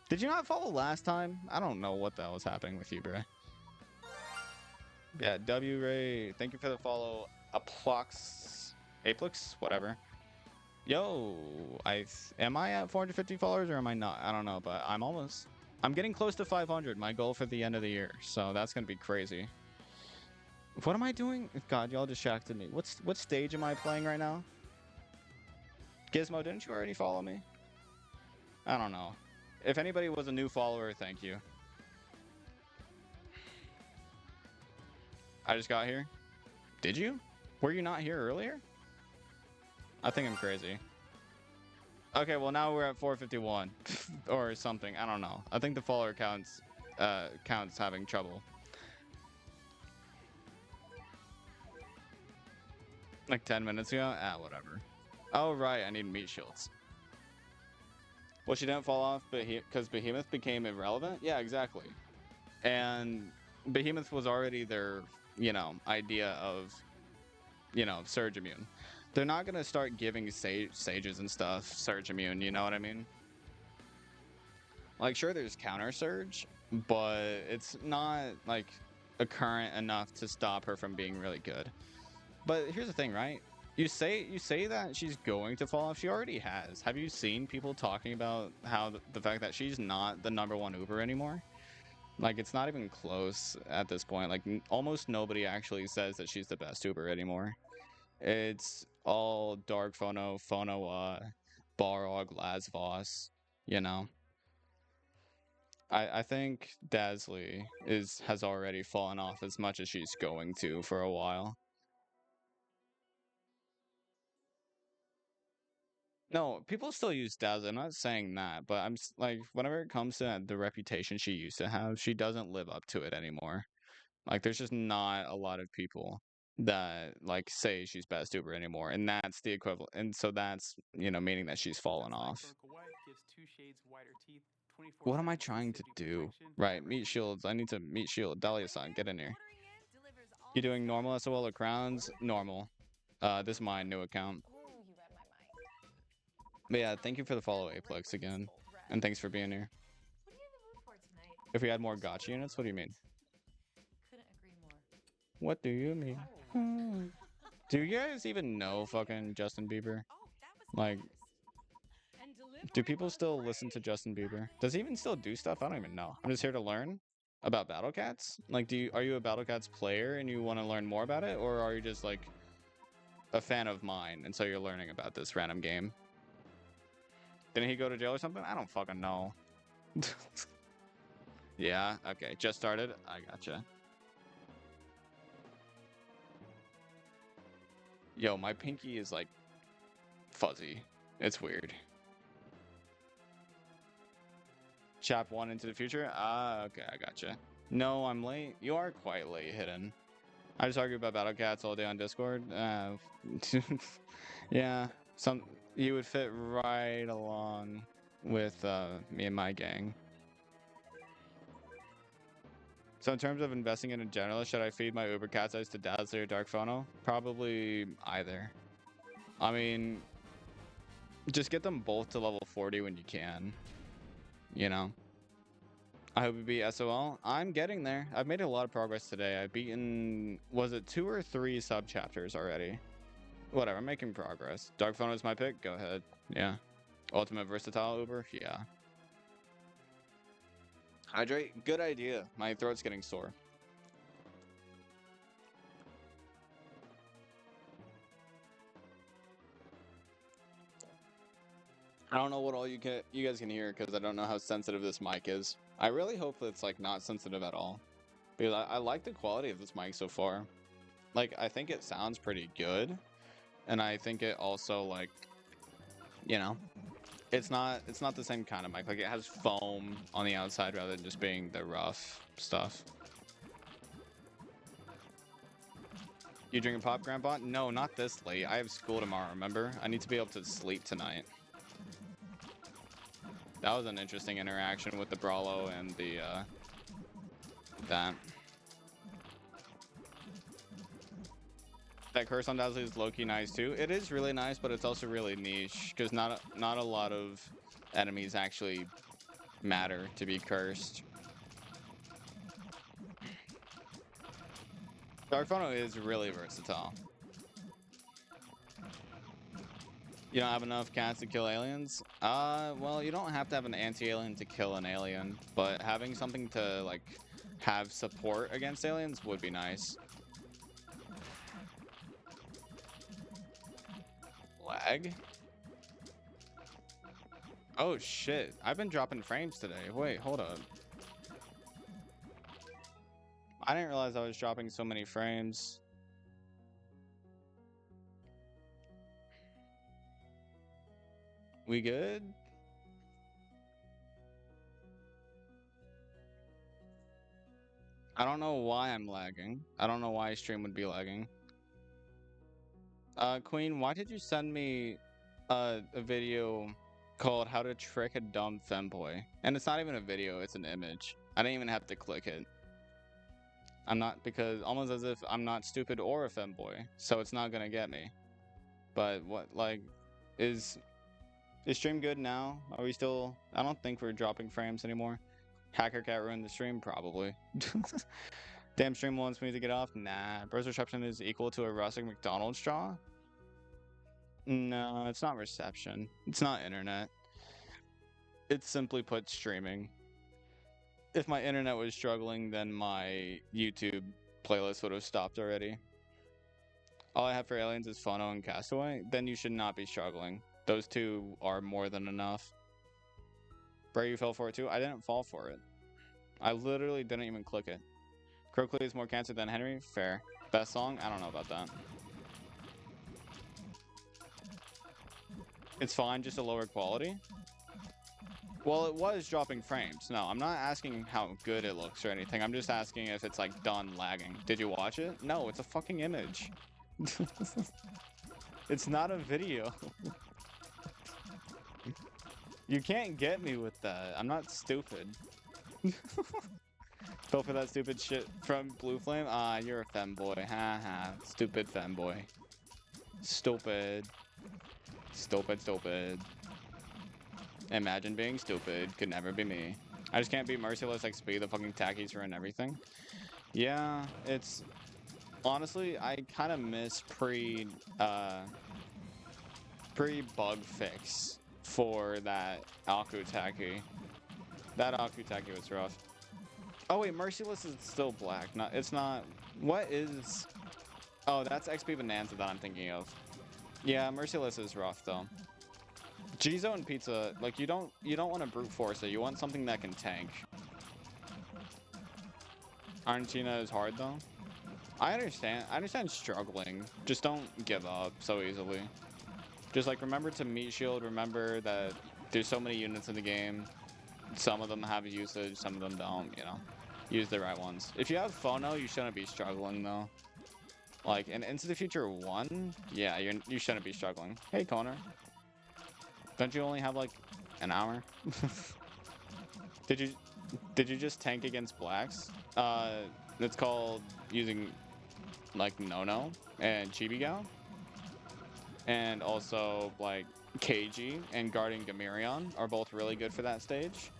Did you not follow last time? I don't know what the hell was happening with you, bro. Yeah, W Ray. Thank you for the follow. Aplix, whatever. Yo, am I at 450 followers or am I not? I don't know, but I'm almost. I'm getting close to 500. My goal for the end of the year, so that's gonna be crazy. What am I doing? God, y'all distracted me. What stage am I playing right now? Gizmo, didn't you already follow me? I don't know. If anybody was a new follower, thank you. I just got here. Did you? Were you not here earlier? I think I'm crazy. Okay, well now we're at 451 or something. I don't know. I think the follower counts having trouble. Like 10 minutes ago? Whatever. Oh right, I need meat shields. Well, she didn't fall off because Behemoth became irrelevant? Yeah, exactly. And Behemoth was already their, idea of, surge immune. They're not going to start giving sages and stuff surge immune, you know what I mean? Like, sure, there's counter surge, but it's not, like, a current enough to stop her from being really good. But here's the thing, right? You say that she's going to fall off. She already has. Have you seen people talking about how the fact that she's not the #1 Uber anymore? Like, it's not even close at this point. Like, almost nobody actually says that she's the best Uber anymore. It's all Dark Phono, Barog, Lazvos, you know. I think Dazzly has already fallen off as much as she's going to for a while. No, people still use Dazzly. I'm not saying that, but I'm like, whenever it comes to the reputation she used to have, she doesn't live up to it anymore. Like, there's just not a lot of people that like say she's best Uber anymore, and that's the equivalent. And so that's meaning that she's fallen off. What am I trying to do? Right, meat shields. I need to meat shield. Dahlia-san, get in here. You doing normal SOL or crowns? Normal. This is my new account. But yeah, thank you for the follow, Aplex, again. And thanks for being here. If we had more gotcha units, what do you mean? What do you mean? Do you guys even know fucking Justin Bieber? Like, do people still listen to Justin Bieber? Does he even still do stuff? I don't even know. I'm just here to learn about Battle Cats. Like, are you a Battle Cats player and you want to learn more about it? Or are you just, like, a fan of mine and so you're learning about this random game? Didn't he go to jail or something? I don't fucking know. Yeah, okay. Just started? I gotcha. Yo, my pinky is, like, fuzzy. It's weird. Chap 1 into the future? Ah, okay, I gotcha. No, I'm late. You are quite late, Hidden. I just argue about Battle Cats all day on Discord. Yeah, you would fit right along with me and my gang. So in terms of investing in a generalist, should I feed my Uber Cat's Eyes to Dazzler or Dark Phono? Probably either. I mean, just get them both to level 40 when you can. You know? I hope you beat SOL. I'm getting there. I've made a lot of progress today. I've beaten, was it 2 or 3 sub-chapters already? Whatever, I'm making progress. Dark Phono is my pick? Go ahead. Yeah. Ultimate Versatile Uber? Yeah. Hydrate? Good idea. My throat's getting sore. I don't know what all you guys can hear because I don't know how sensitive this mic is. I really hope that it's like not sensitive at all, because I like the quality of this mic so far. Like, I think it sounds pretty good, and I think it also, like, you know, it's not the same kind of mic. Like, it has foam on the outside rather than just being the rough stuff. You drinking pop, Grandpa? No, not this late. I have school tomorrow, remember? I need to be able to sleep tonight. That was an interesting interaction with the Brawlo and the, that. That curse on Dazzly is low-key nice too. It is really nice, but it's also really niche, because not a lot of enemies actually matter to be cursed. Darkphono is really versatile. You don't have enough cats to kill aliens? Well, you don't have to have an anti-alien to kill an alien, but having something to, like, have support against aliens would be nice. Lag? Oh shit, I've been dropping frames today. Wait, hold up. I didn't realize I was dropping so many frames. We good? I don't know why I'm lagging. I don't know why stream would be lagging. Queen, why did you send me a video called How to Trick a Dumb Femboy? And it's not even a video, it's an image. I didn't even have to click it. I'm not, because almost as if I'm not stupid or a femboy, so it's not gonna get me. But what, like, is stream good now? Are we still, I don't think we're dropping frames anymore. Hacker Cat ruined the stream? Probably. Damn, stream wants me to get off? Nah. Burst reception is equal to a rustic McDonald's straw? No, it's not reception. It's not internet. It's simply put streaming. If my internet was struggling, then my YouTube playlist would have stopped already. All I have for aliens is Phono and Castaway? Then you should not be struggling. Those two are more than enough. Bray, you fell for it too? I didn't fall for it. I literally didn't even click it. Crowclea is more cancer than Henry? Fair. Best song? I don't know about that. It's fine, just a lower quality? Well, it was dropping frames. No, I'm not asking how good it looks or anything. I'm just asking if it's, like, done lagging. Did you watch it? No, it's a fucking image. It's not a video. You can't get me with that. I'm not stupid. Fell for that stupid shit from Blue Flame? Ah, you're a femboy. Haha. Stupid femboy. Stupid. Stupid, stupid. Imagine being stupid. Could never be me. I just can't be merciless XP. The fucking tackies ruin everything. Yeah, it's... Honestly, I kind of miss pre-bug fix for that Akutaki. That Akutaki was rough. Oh wait, Merciless is still black. Not, it's not... What is... Oh, that's XP Bonanza that I'm thinking of. Yeah, Merciless is rough though. Jizo and Pizza, like, you don't want to brute force it. You want something that can tank. Argentina is hard though. I understand struggling. Just don't give up so easily. Just, like, remember to meat shield. Remember that there's so many units in the game. Some of them have usage, some of them don't, you know. Use the right ones. If you have Phono, you shouldn't be struggling though. Like, in Into the Future 1, yeah, you shouldn't be struggling. Hey, Connor. Don't you only have, like, an hour? Did you just tank against blacks? It's called using, like, No and Chibigao. And also, like, KG and guarding Gamirion are both really good for that stage.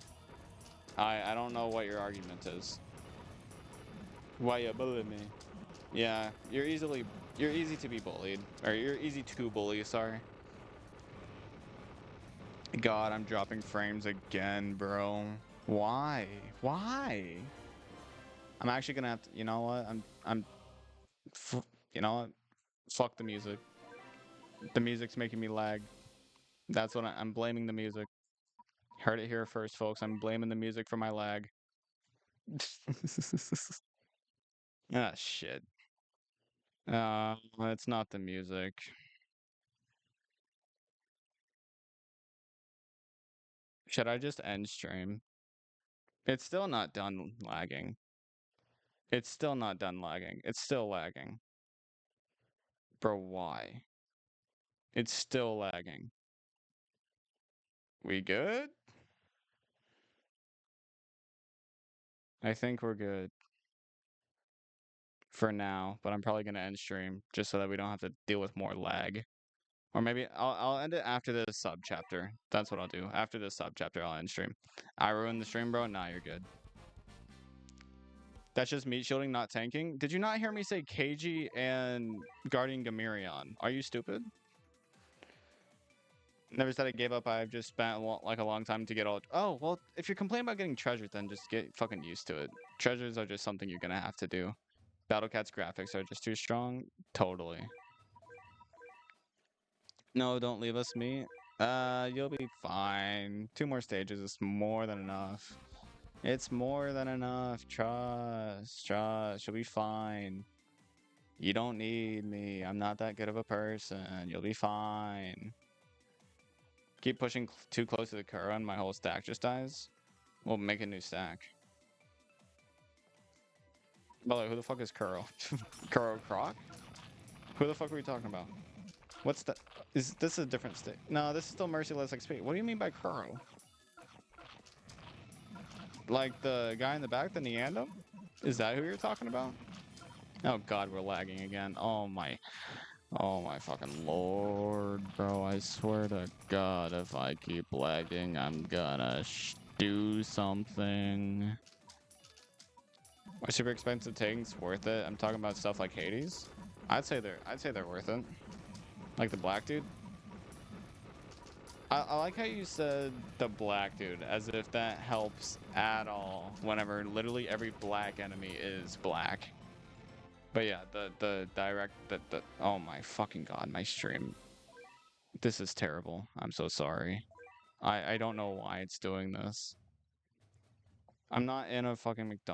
I don't know what your argument is. Why you bully me? Yeah, you're easy to be bullied. Or you're easy to bully, sorry. God, I'm dropping frames again, bro. Why? Why? I'm actually gonna have to, you know what? You know what? Fuck the music. The music's making me lag. That's what I'm blaming the music. Heard it here first, folks. I'm blaming the music for my lag. Ah, shit. It's not the music. Should I just end stream? It's still not done lagging. It's still not done lagging. It's still lagging. Bro, why? It's still lagging. We good? I think we're good. For now, but I'm probably gonna end stream just so that we don't have to deal with more lag. Or maybe I'll end it after this sub chapter. That's what I'll do. After this sub chapter, I'll end stream. I ruined the stream, bro. Nah, you're good. That's just meat shielding, not tanking. Did you not hear me say KG and Guardian Gamirion? Are you stupid? Never said I gave up. I've just spent like a long time to get all. Oh well, if you're complaining about getting treasures, then just get fucking used to it. Treasures are just something you're gonna have to do. Battlecat's graphics are just too strong. Totally. No, don't leave us, meat. You'll be fine. 2 more stages is more than enough. It's more than enough. Trust. You'll be fine. You don't need me. I'm not that good of a person. You'll be fine. Keep pushing too close to the Kuro and my whole stack just dies. We'll make a new stack. By the way, who the fuck is Kuro? Kuro Croc? Who the fuck are we talking about? What's that? Is this a different state? No, this is still Merciless XP. What do you mean by Kuro? Like the guy in the back, the Neandum? Is that who you're talking about? Oh god, we're lagging again. Oh my fucking lord, bro. I swear to god, if I keep lagging, I'm gonna do something. Are super expensive tanks worth it? I'm talking about stuff like Hades. I'd say they're worth it. Like the black dude. I like how you said the black dude, as if that helps at all whenever literally every black enemy is black. But yeah, the direct, the oh my fucking god, my stream. This is terrible. I'm so sorry. I don't know why it's doing this. I'm not in a fucking McDonald's.